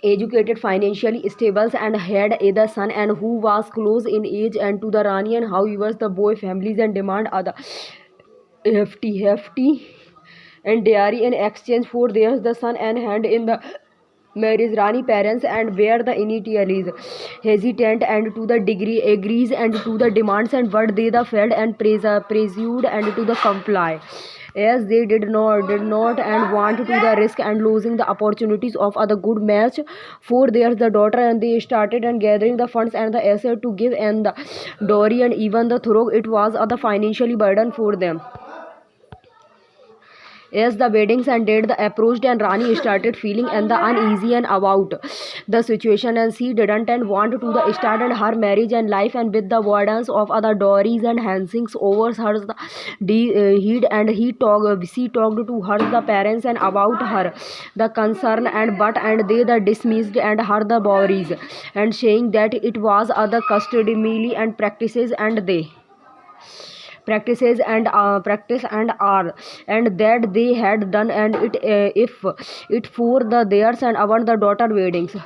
educated, financially stable, and had a son and who was close in age and to the Rani and however the boy families and demand other hefty and dairy in exchange for theirs the son and hand in the marriage. Rani parents and were the initially hesitant and to the degree agrees and to the demands and what they the felt and presumed and to the comply as they did not and want to the risk and losing the opportunities of other good match for their the daughter, and they started and gathering the funds and the asset to give and the dowry, and even the through it was other financially burden for them. As the weddings ended, the approached and Rani started feeling and the uneasy and about the situation, and she didn't and want to the start and her marriage and life and with the burdens of other dowries and hansings over her the heed, and she talked to her the parents and about her the concern and but and they the dismissed and her the worries and saying that it was other customary and practice and are and that they had done and it if it for the theirs and our the daughter weddings.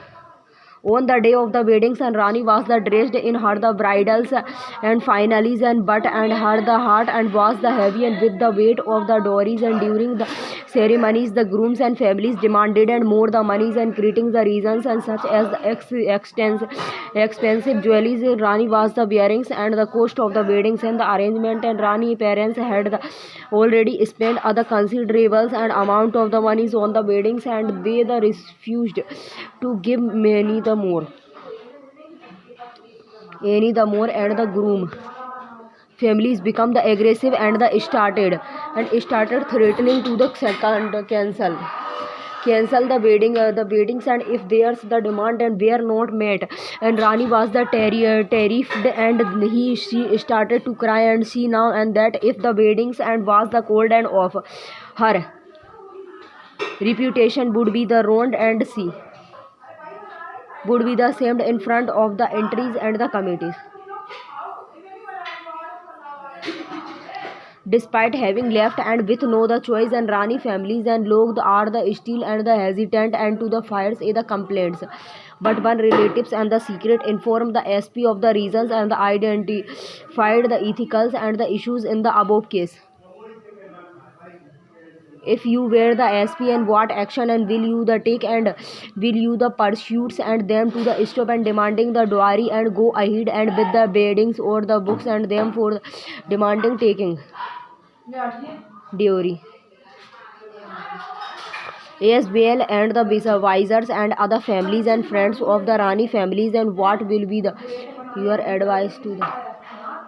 On the day of the weddings, and Rani was the dressed in her the bridals and finalies and but and her the heart and was the heavy and with the weight of the dowries, and during the ceremonies the grooms and families demanded and more the monies and creating the reasons and such as the expensive jewelries Rani was the bearings and the cost of the weddings and the arrangement, and Rani parents had the already spent other considerables and amount of the monies on the weddings, and they the refused to give any the more, and the groom families become the aggressive and the started threatening to the second cancel the weddings and if there's the demand and were not met, and Rani was the terrified and she started to cry and she now and that if the weddings and was the cold and off her reputation would be the ruined, and she would be the shamed in front of the entries and the committees. Despite having left and with no the choice, and Rani families and logs are the still and the hesitant and to the fires the complaints. But one relatives and the secret informed the SP of the reasons and the identified the ethicals and the issues in the above case. If you were the SP and what action and will you the take and will you the pursuits and them to the stop and demanding the dowry and go ahead and with the beddings or the books and them for demanding taking dowry. Yes, well, and the visors and other families and friends of the Rani families, and what will be the your advice to the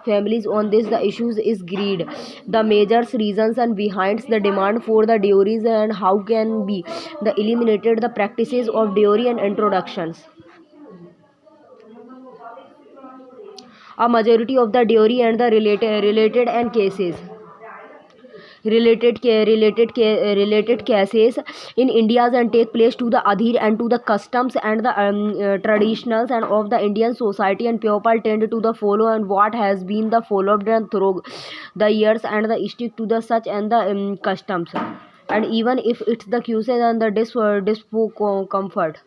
families on this? The issues is greed, the major reasons and behind the demand for the dowries, and how can be the eliminated the practices of dowry and introductions. A majority of the dowry and the related and cases related cases in India and take place to the adhere and to the customs and the traditionals and of the Indian society, and people tend to the follow and what has been the followed and through the years and the stick to the such and the customs, and even if it's the cuisine and the discomfort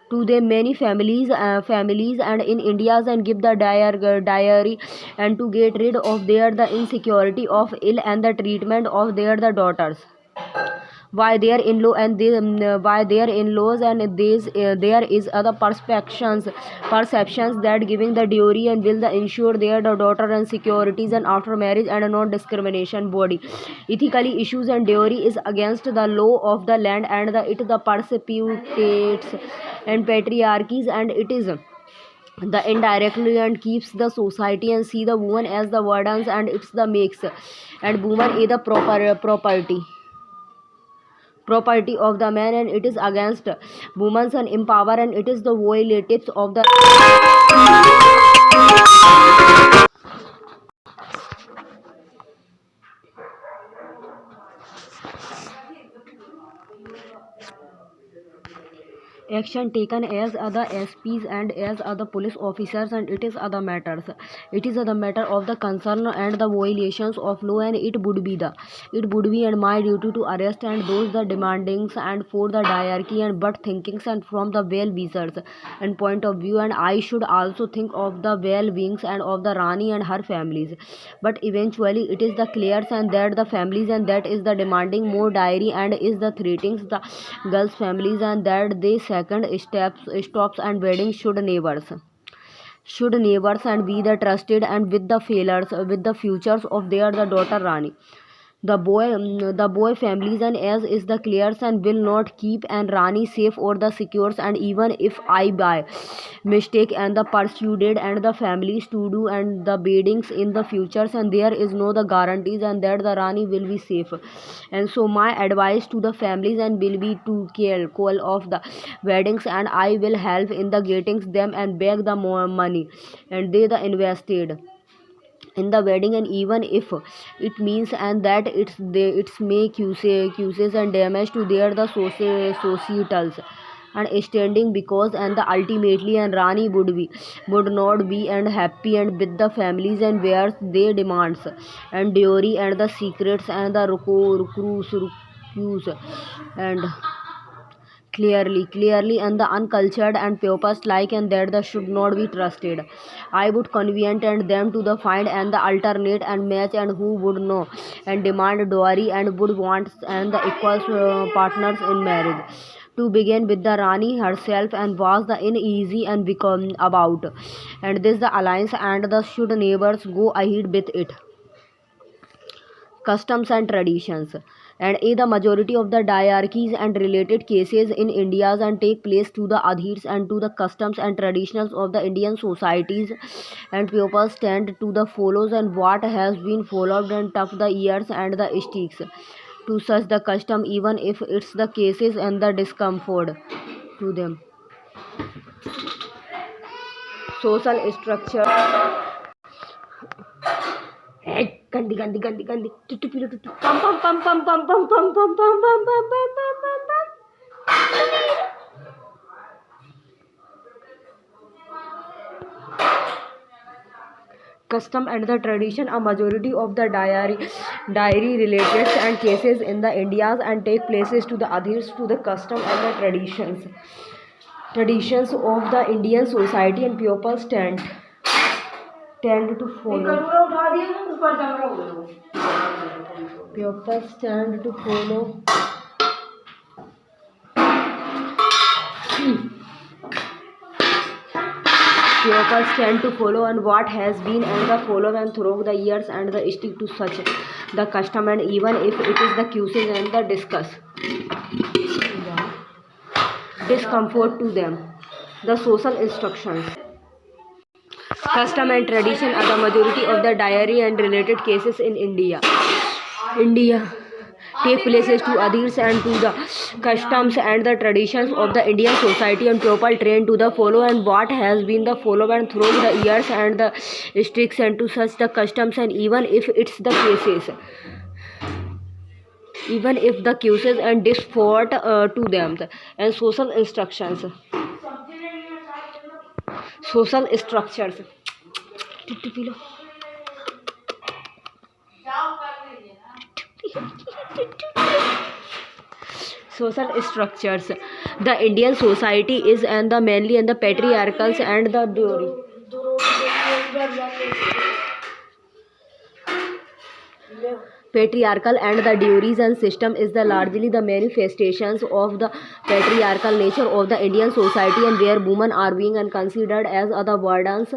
to them many families and in India's and give the diary and to get rid of their the insecurity of ill and the treatment of their the daughters why their in-law and they, why their in-laws, and these there is other perceptions that giving the dowry and will the ensure their the daughter and securities and after marriage and a non-discrimination body ethically issues, and dowry is against the law of the land and the persecutes and patriarchies, and it is the indirectly and keeps the society and see the woman as the burdens, and it's the makes and woman is the property of the man, and it is against women's and empower, and it is the violatives of the action taken as other SPs and as other police officers, and it is other matters. It is the matter of the concern and the violations of law, and it would be and my duty to arrest and those the demandings and for the hierarchy and but thinkings and from the well wishers and point of view, and I should also think of the well beings and of the Rani and her families. But eventually it is the clears and that the families and that is the demanding more diary and is the threatings the girls families, and that they second steps stops and weddings should neighbors and be the trusted and with the failures with the futures of their the daughter Rani. The boy families and as is the clears and will not keep and Rani safe or the secures, and even if I by mistake and the persuaded and the families to do and the beddings in the futures, and there is no the guarantees and that the Rani will be safe. And so my advice to the families and will be to call off the weddings, and I will help in the getting them and beg the more money and they the invested in the wedding, and even if it means and that it's make uses and damage to their the societals and standing, because and the ultimately and Rani would not be and happy and with the families and where they demands and dowry and the secrets and the recruits and clearly and the uncultured and purpose like and that the should not be trusted. I would convenient and them to the find and the alternate and match and who would know and demand dowry and would want and the equal partners in marriage. To begin with the Rani herself and was the uneasy and become about, and this the alliance and the should neighbors go ahead with it. Customs and traditions, and the majority of the diarchies and related cases in India and take place to the adheres and to the customs and traditions of the Indian societies, and people stand to the follows and what has been followed and tough the years and the sticks to such the custom, even if it's the cases and the discomfort to them. Social structure. Hey, gandhi, gandhi, gandhi, gandhi. Tuttu, pilu, tuttu. Pam, pam, pam, pam, pam, pam, pam, pam, pam, pam, pam, pam, pam, pam, pam. Custom and the tradition. A majority of the diary related and cases in the Indias and take places to the adheres to the custom and the traditions of the Indian society, and people tend to follow. People stand to follow. Pupils tend to follow and what has been and the follow and through the years and the stick to such the custom, and even if it is the cues and the discomfort to them. The social instructions. Custom and tradition are the majority of the diary and related cases in India take places to adheres and to the customs and the traditions of the Indian society, and people trained to the follow and what has been the follow and through the years and the sticks and to such the customs, and even if it's the cases even if the cases and disfort to them. And social structures. Social structures. The Indian society is and the mainly and the patriarchals and the patriarchal and the dowries and system is the largely the manifestations of the patriarchal nature of the Indian society, and where women are being and considered as other burdens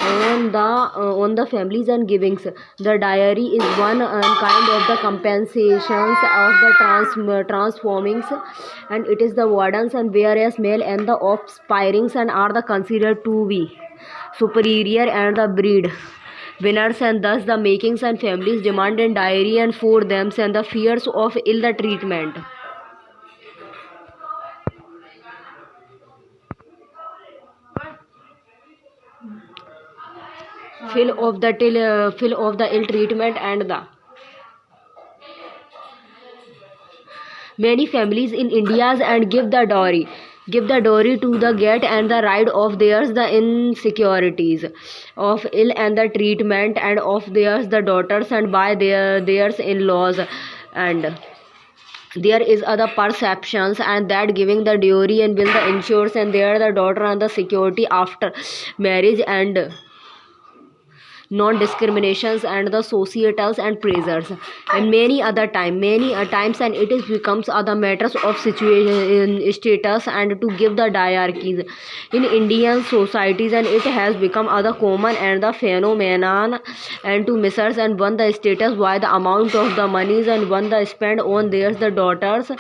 on the families and givings. The diary is one kind of the compensations of the transformings, and it is the burdens, and whereas male and the offspirings and are the considered to be superior and the breed winners, and thus the makings and families demand in diary and for them and the fears of ill the treatment. Feel of the ill treatment and the many families in India's and give the dowry. give the dowry to the get and the right of theirs the insecurities of ill and the treatment and of theirs the daughters and by theirs in-laws, and there is other perceptions and that giving the dowry and will the ensures and there the daughter and the security after marriage and non-discriminations and the societals and pressures and many times and it is becomes other matters of situation status and to give the hierarchies in Indian societies, and it has become other common and the phenomenon and to measures and one the status by the amount of the monies and one the spend on theirs the daughters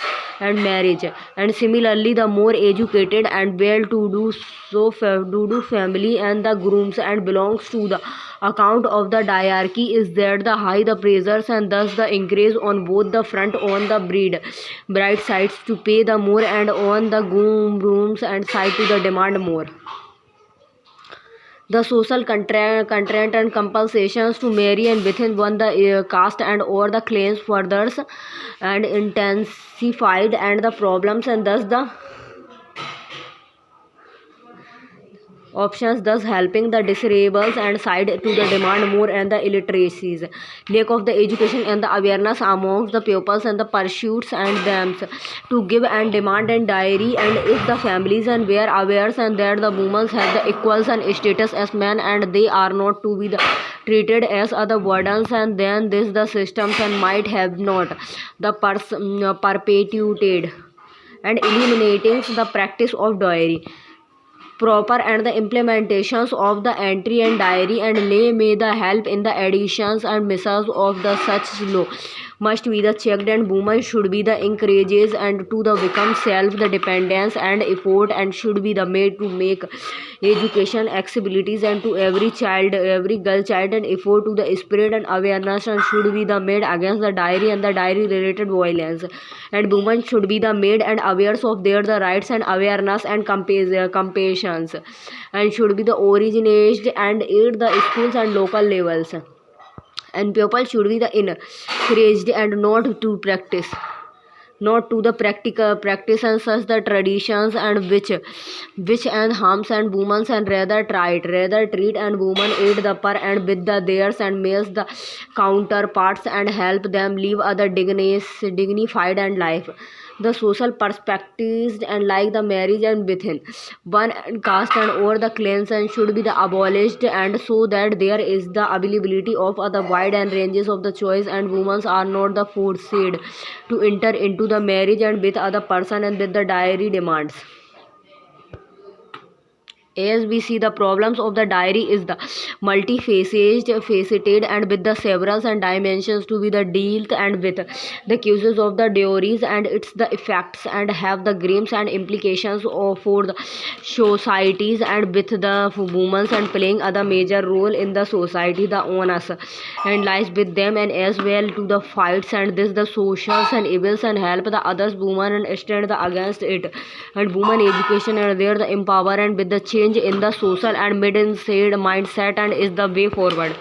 and marriage, and similarly the more educated and well to do do family and the grooms and belongs to the account of the hierarchy is that the high the pressures and thus the increase on both the front on the bride sides to pay the more and on the grooms and side to the demand more. The social contract and compensations to marry and within one the caste and or the claims furthers and intensified and the problems, and thus the options thus helping the disabled and side to the demand more and the illiteracies lack of the education and the awareness amongst the pupils and the pursuits and them to give and demand and diary, and if the families and were aware and that the women have the equals and status as men and they are not to be the treated as other burdens, and then this the systems and might have not the perpetuated and eliminating the practice of dowry proper and the implementations of the entry and diary and lay may the help in the additions and misses of the such law must be the checked, and women should be the encourages and to the become self the dependence and effort and should be the made to make education accessibilities and to every girl child and effort to the spirit and awareness and should be the made against the diary and the diary related violence, and women should be the made and aware of their the rights and awareness and compassions and should be the originated and aid the schools and local levels, and people should be the encouraged and not to the practical practice and such the traditions and which and harms and women and rather treat and women aid the per and with the theirs and males the counterparts and help them live other dignified and life. The social perspectives and like the marriage and within one and caste and over the clans and should be the abolished, and so that there is the availability of other wide and ranges of the choice and women are not the forced to enter into the marriage and with other person and with the diary demands. As we see, the problems of the diary is the multifaceted and with the several and dimensions to be the dealt and with the causes of the dowries and its the effects and have the graves and implications for the societies and with the women and playing other major role in the society the onus and lies with them and as well to the fights and this the socials and evils and help the others women and stand the against it, and women education and there the empower and with the change in the social and mindset and is the way forward.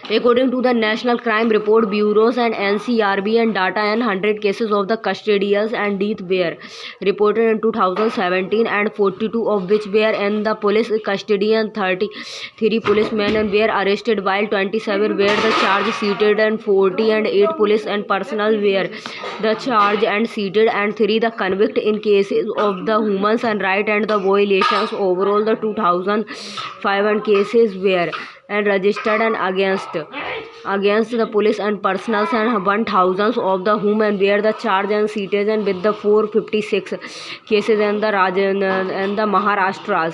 According to the National Crime Report Bureaus and NCRB and data, and 100 cases of the custodials and death were reported in 2017, and 42 of which were in the police custody, and 33 policemen were arrested, while 27 were the charge seated, and 40 and 8 police and personnel were the charge and seated, and 3 the convict in cases of the human and right and the violations. Overall, the 2005 and cases were and registered and against the police and personnel, and 1000 of the whom and were the charge and seated, and with the 456 cases in the Rajan and the Maharashtra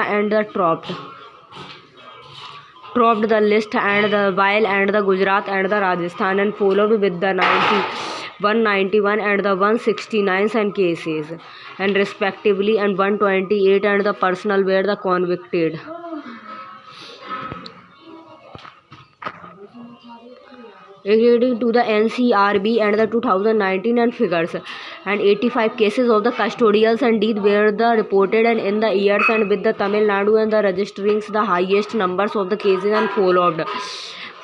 and the topped the list, and the while and the Gujarat and the Rajasthan and followed with the 191 and the 169 and cases and respectively, and 128 and the personnel were the convicted. According to the NCRB and the 2019 and figures, and 85 cases of the custodials and death were the reported and in the years, and with the Tamil Nadu and the registering the highest numbers of the cases and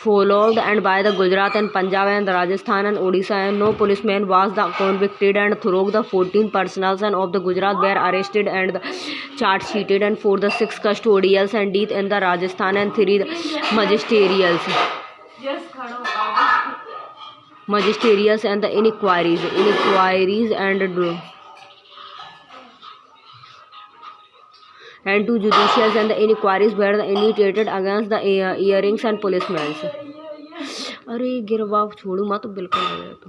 followed and by the Gujarat and Punjab and Rajasthan and Odisha, and no policeman was convicted, and through the 14 personnel of the Gujarat were arrested and charge sheeted, and for the 6 custodials and death in the Rajasthan and 3 magisterials and the inquiries and 2 judicials and the inquiries were initiated against the earrings and policemen. अरे गिरवाव छोड़ू मत बिल्कुल नहीं तो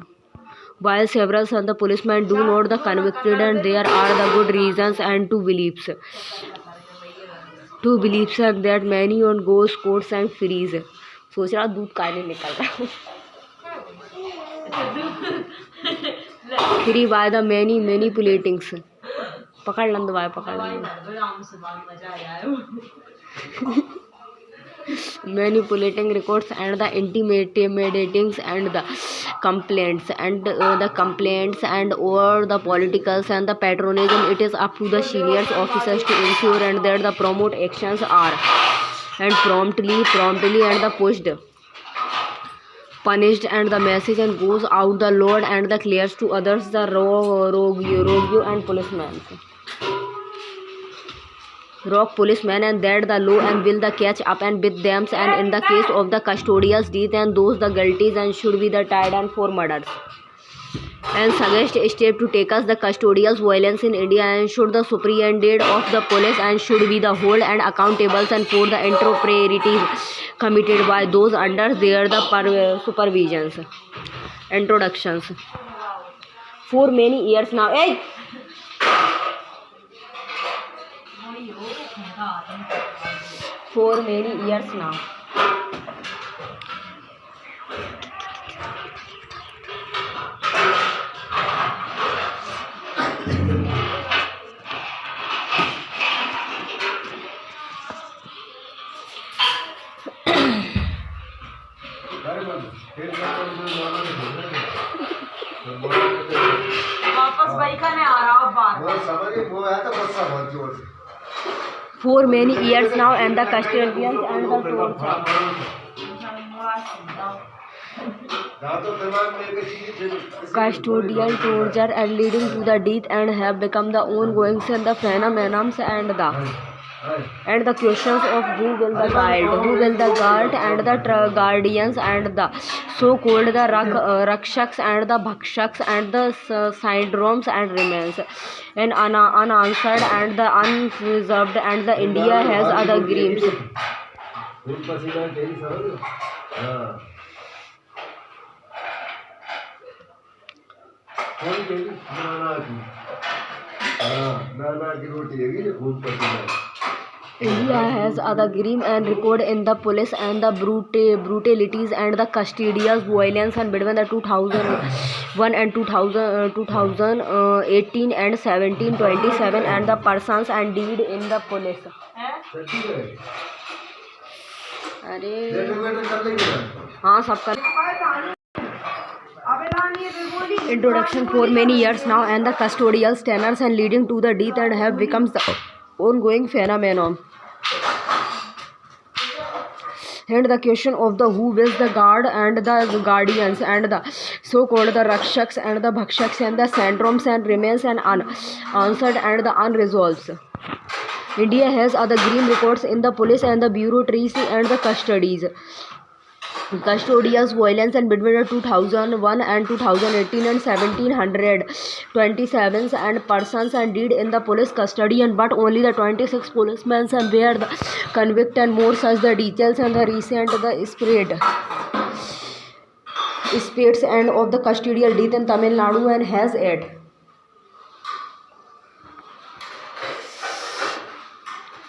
while several of the policemen do not the convicted, and there are the good reasons and two beliefs that many on goes courts and freeze. सोच रहा दूध काहे नहीं निकल रहा free by the many manipulatings. पकड़ लन दवाई पकड़ लन manipulating records and the intimidatings and the complaints and or the politicals and the patronism. It is up to the senior officers to ensure and that the promote actions are and promptly and the punished, and the message and goes out the Lord and the clears to others the rogue and policemen and that the law and will the catch up and with them, and in the case of the custodials death and those the guilties and should be the tried and for murders, and suggest a step to take us the custodials violence in India, and should the superintendent of the police and should be the hold and accountables and for the improprieties committed by those under their the supervisions. Introductions. For many years now, for many years now. For many years now, and the custodians and the custodial torture and leading to the death and have become the ongoing and the phenomenon and the questions of who will the guard and the guardians and the so-called the rakshaks and the bhakshaks and the syndromes and remains and unanswered and the unresolved, and the India has other dreams. India has other grim and record in the police and the brutalities and the custodial violence and between the 2001 and 2018 and 1727 and the persons and deed in the police. अरे हाँ सबका Introduction. For many years now, and the custodial tenors and leading to the death and have become the ongoing phenomenon. And the question of the who wills the guard and the guardians and the so-called the rakshaks and the bhakshaks and the syndromes and remains and unanswered and the unresolved. India has other grim records in the police and the bureaucracy and the custodial violence and between 2001 and 2018 and 1727 and persons and deed in the police custody, and but only the 26 policemen and were the convicted, and more such the details and the recent the spades and of the custodial death in Tamil Nadu and has it.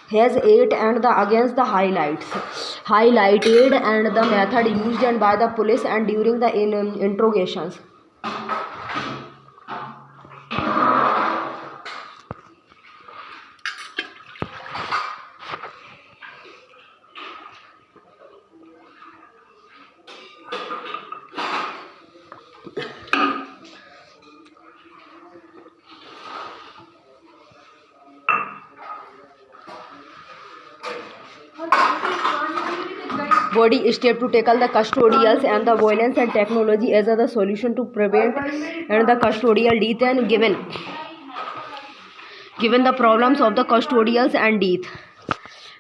Has 8 and the against the highlighted and the method used and by the police and during the interrogations. body step to tackle the custodials and the violence and technology as the solution to prevent and the custodial death and given the problems of the custodials and death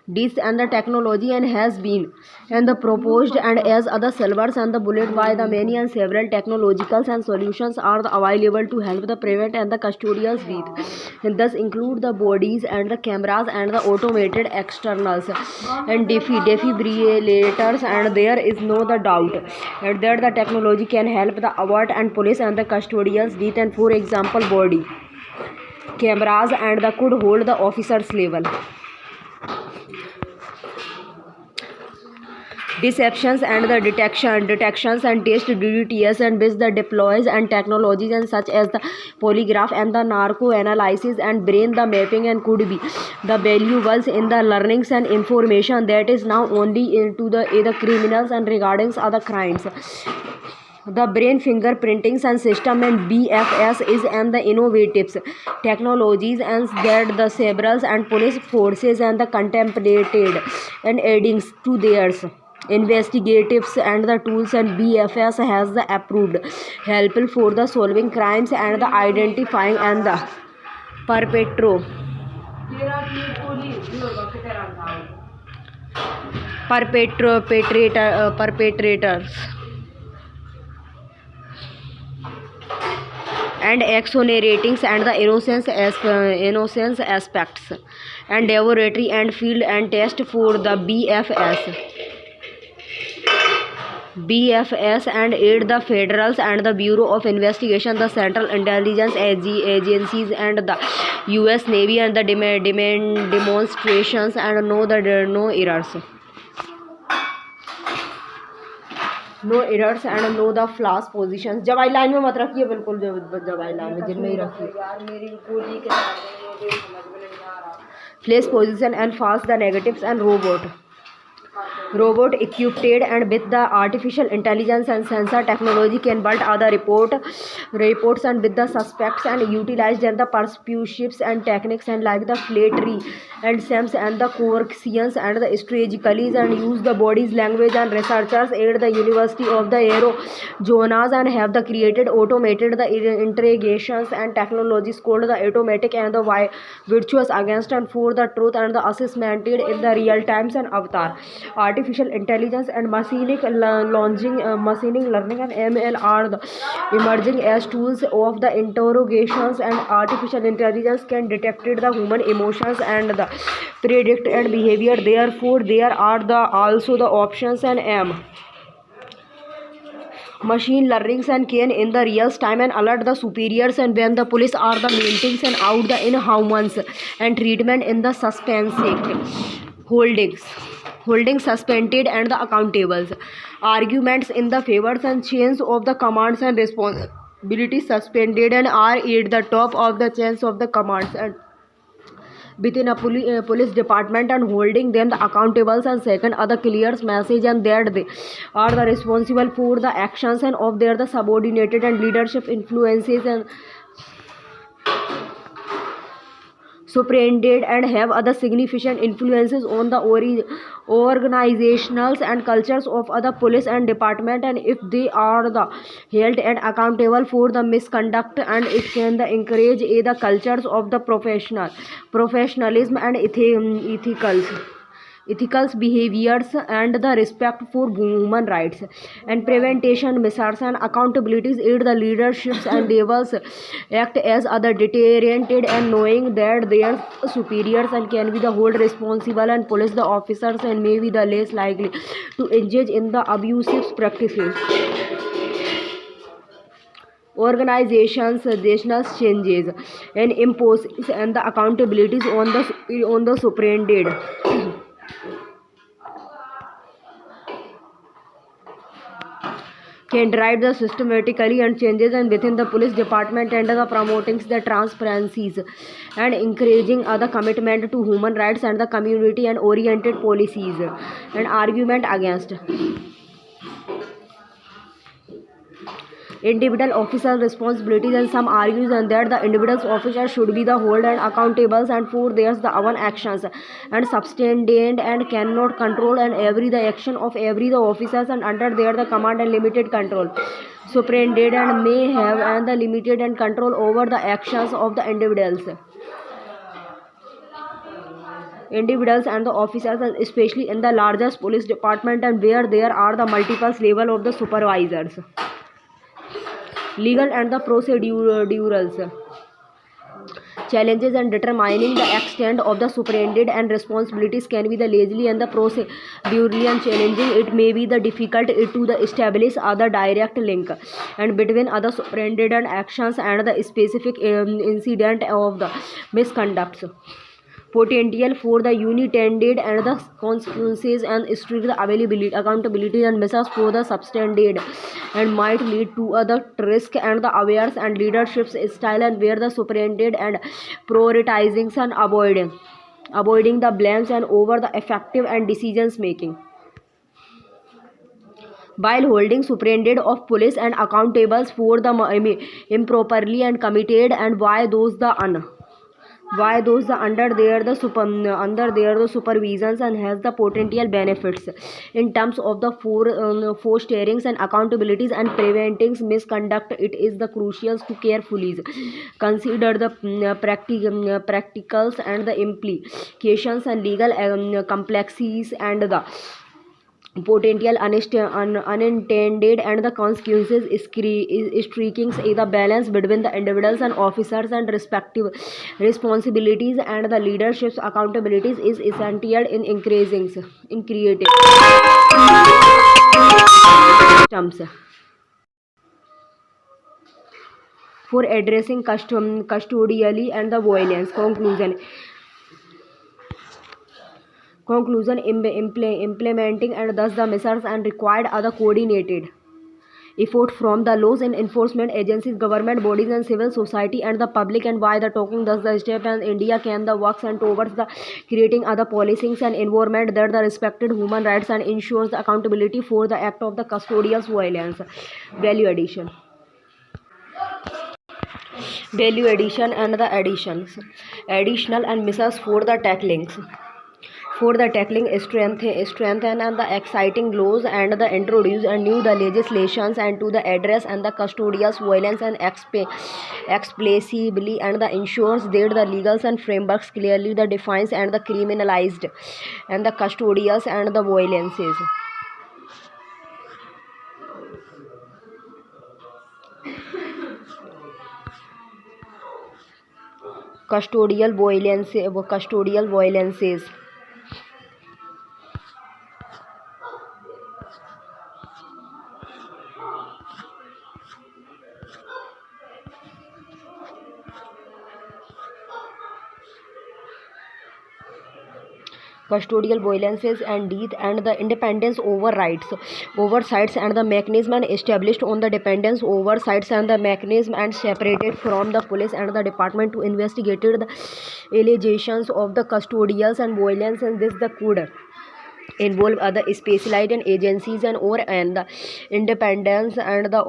this and the technology and has been and the proposed and as other silvers and the bullet by the many and several technological and solutions are available to help the prevent and the custodials death and thus include the bodies and the cameras and the automated externals and defibrillators and there is no the doubt and that the technology can help the avert and police and the custodials death and for example body cameras and the could hold the officers level deceptions and the detections and test DDTS and which the deploys and technologies and such as the polygraph and the narco analysis and brain the mapping and could be the valuables in the learnings and information that is now only into the criminals and regarding other crimes. The brain fingerprintings and system and BFS is and the innovatives technologies and that the several and police forces and the contemplated and adding to theirs investigatives and the tools and BFS has the approved helpful for the solving crimes and the identifying and the perpetrator perpetrators and exonerating and the innocence aspects and laboratory and field and test for the BFS and aid the federals and the Bureau of Investigation, the Central Intelligence Agencies and the US Navy and the demonstrations and no errors. No errors and no the flash positions जब आई line में मत रखिए बिल्कुल जब आई line में जिनमें ही रखिए यार मेरी गोली के flash position and fast the negatives and robot equipped and with the artificial intelligence and sensor technology can build other reports and with the suspects and utilized and the persuasives and techniques and like the flattery and sems and the coercions and the strategically and use the body's language and researchers aid the University of the Arizona and have the created automated the integrations and technologies called the automatic and the virtuous against and for the truth and the assessment in the real times and avatar artificial intelligence and machine learning and ML are the emerging as tools of the interrogations and artificial intelligence can detect the human emotions and the predict and behavior therefore there are also the options and machine learnings and can in the real time and alert the superiors and when the police are the meetings and out the inhumans and treatment in the suspense holding suspended and the accountables arguments in the favors and chains of the commands and responsibilities suspended and are at the top of the chains of the commands and within a police department and holding them the accountables and second other clears message and that they are the responsible for the actions and of their the subordinated and leadership influences and superintended and have other significant influences on the organizationals and cultures of other police and department and if they are the held and accountable for the misconduct and it can the encourage the cultures of the professionalism and ethical behaviors and the respect for human rights and prevention measures and accountabilities aid the leaderships and levels act as other deterrent and knowing that their superiors and can be the hold responsible and police the officers and may be the less likely to engage in the abusive practices organizations additional changes and imposes and the accountabilities on the superintendent can drive the systematically and changes and within the police department and the promoting the transparencies and encouraging other commitment to human rights and the community and oriented policies and argument against individual officer responsibilities, and some argues and that the individual officer should be the hold and accountable and for their the own actions and substandard and cannot control and every the action of every the officers and under their the command and limited control. Superintendent may have and the limited and control over the actions of the individuals and the officers, and especially in the largest police department and where there are the multiple level of the supervisors. Legal and the procedurals challenges and determining the extent of the superintendent and responsibilities can be the lazily and the procedurally and challenging. It may be the difficult to the establish other direct link and between other superintendent actions and the specific incident of the misconducts. Potential for the unintended and the consequences and strict availability accountability and measures for the substandard and might lead to other risk and the awareness and leadership style and where the superintendent and prioritizing and avoiding the blames and over the effective and decisions making while holding superintendent of police and accountables for the improperly and committed and why those the under their the supervisions and has the potential benefits in terms of the four steerings and accountabilities and preventing misconduct. It is the crucial to carefully consider the practicals and the implications and legal complexities and the potential unintended and the consequences striking the balance between the individuals and officers and respective responsibilities and the leadership's accountabilities is essential in creating systems for addressing custodially and the violence. Conclusion implementing and thus the measures and required other coordinated effort from the laws and enforcement agencies, government bodies and civil society and the public, and by the talking thus the step and India can the works and towards the creating other policings and environment that the respected human rights and ensures the accountability for the act of the custodial violence. Value addition. Value addition and the additions. Additional and measures for the tackling strengthen and the exciting laws and the introduce and new the legislations and to the address and the custodial violence and explicitly and the ensures that the legals and frameworks clearly the defines and the criminalized and the custodials and the violences. Custodial violences. Custodial violences and death and the independence oversights and the mechanism established on the dependence oversights and the mechanism and separated from the police and the department to investigate the allegations of the custodials and violence, and this the could involve other specialized agencies and the independence and the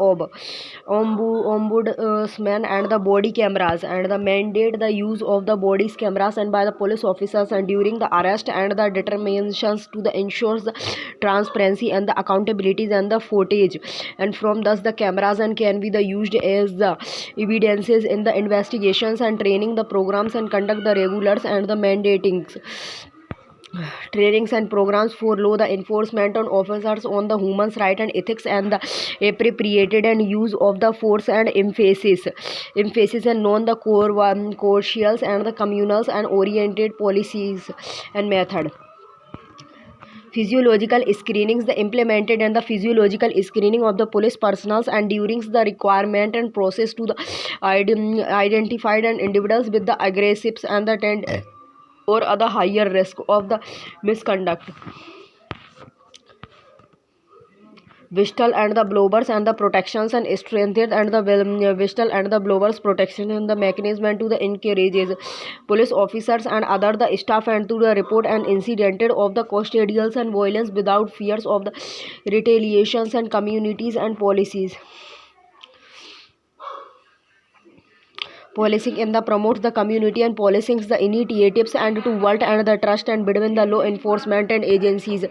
ombudsman and the body cameras and the mandate the use of the body cameras and by the police officers and during the arrest and the determinations to the ensures the transparency and the accountabilities and the footage and from thus the cameras and can be the used as the evidences in the investigations and training the programs and conduct the regulars and the mandatings trainings and programs for law the enforcement on officers on the human rights and ethics and the appropriated and use of the force and emphasis and non the core crucials and the communals and oriented policies and method. Physiological screenings the implemented and the physiological screening of the police personnel and during the requirement and process to the identified and individuals with the aggressives and the or other higher risk of the misconduct. Whistle and the blowers and the protections and strengthened and the whistle and the blowers protection and the mechanism to the encourages police officers and other the staff and to the report an incident of the custodials and violence without fears of the retaliations and communities and policies. Policing in the promotes the community and policing the initiatives and to work and the trust and between the law enforcement and agencies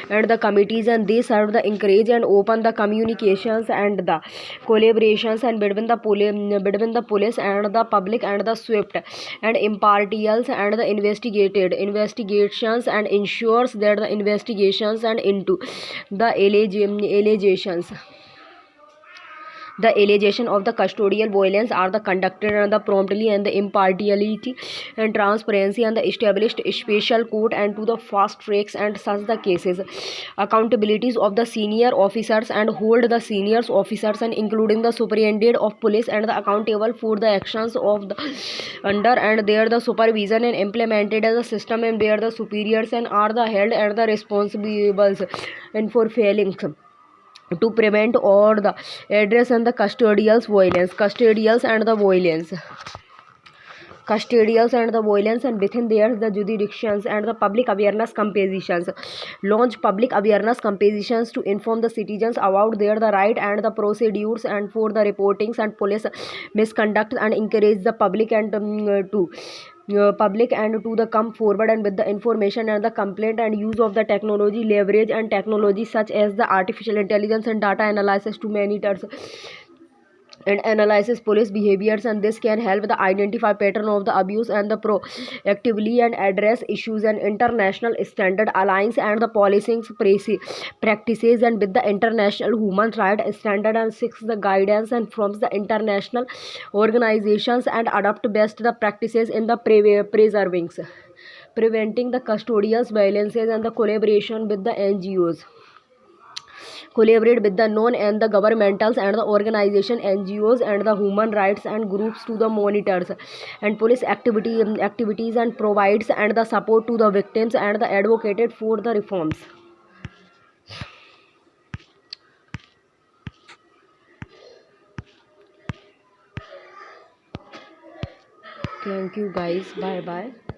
and the committees, and they serve the encourage and open the communications and the collaborations and between the police and the public and the swift and impartials and the investigations and ensures that the investigations and into the allegations the allegation of the custodial violence are the conducted and the promptly and the impartiality and transparency and the established special court and to the fast tracks and such the cases accountabilities of the senior officers and hold the senior officers and including the superintendent of police and the accountable for the actions of the under and there the supervision and implemented as a system and where the superiors and are the held and the responsibles and for failings to prevent or the address and the custodials and the violence and within there the jurisdictions and the public awareness compositions launch public awareness compositions to inform the citizens about their the right and the procedures and for the reportings and police misconduct and encourage the public and public and to the come forward and with the information and the complaint and use of the technology leverage and technology such as the artificial intelligence and data analysis to monitor and analyzes police behaviors, and this can help the identify pattern of the abuse and the proactively and address issues and international standard alliance and the policing practices and with the international human rights standard and seeks the guidance and from the international organizations and adopt best the practices in the preventing the custodial violences and the collaboration with the NGOs collaborate with the non and the governmentals and the organization NGOs and the human rights and groups to the monitors and police activities and provides and the support to the victims and the advocated for the reforms. Thank you guys, bye bye.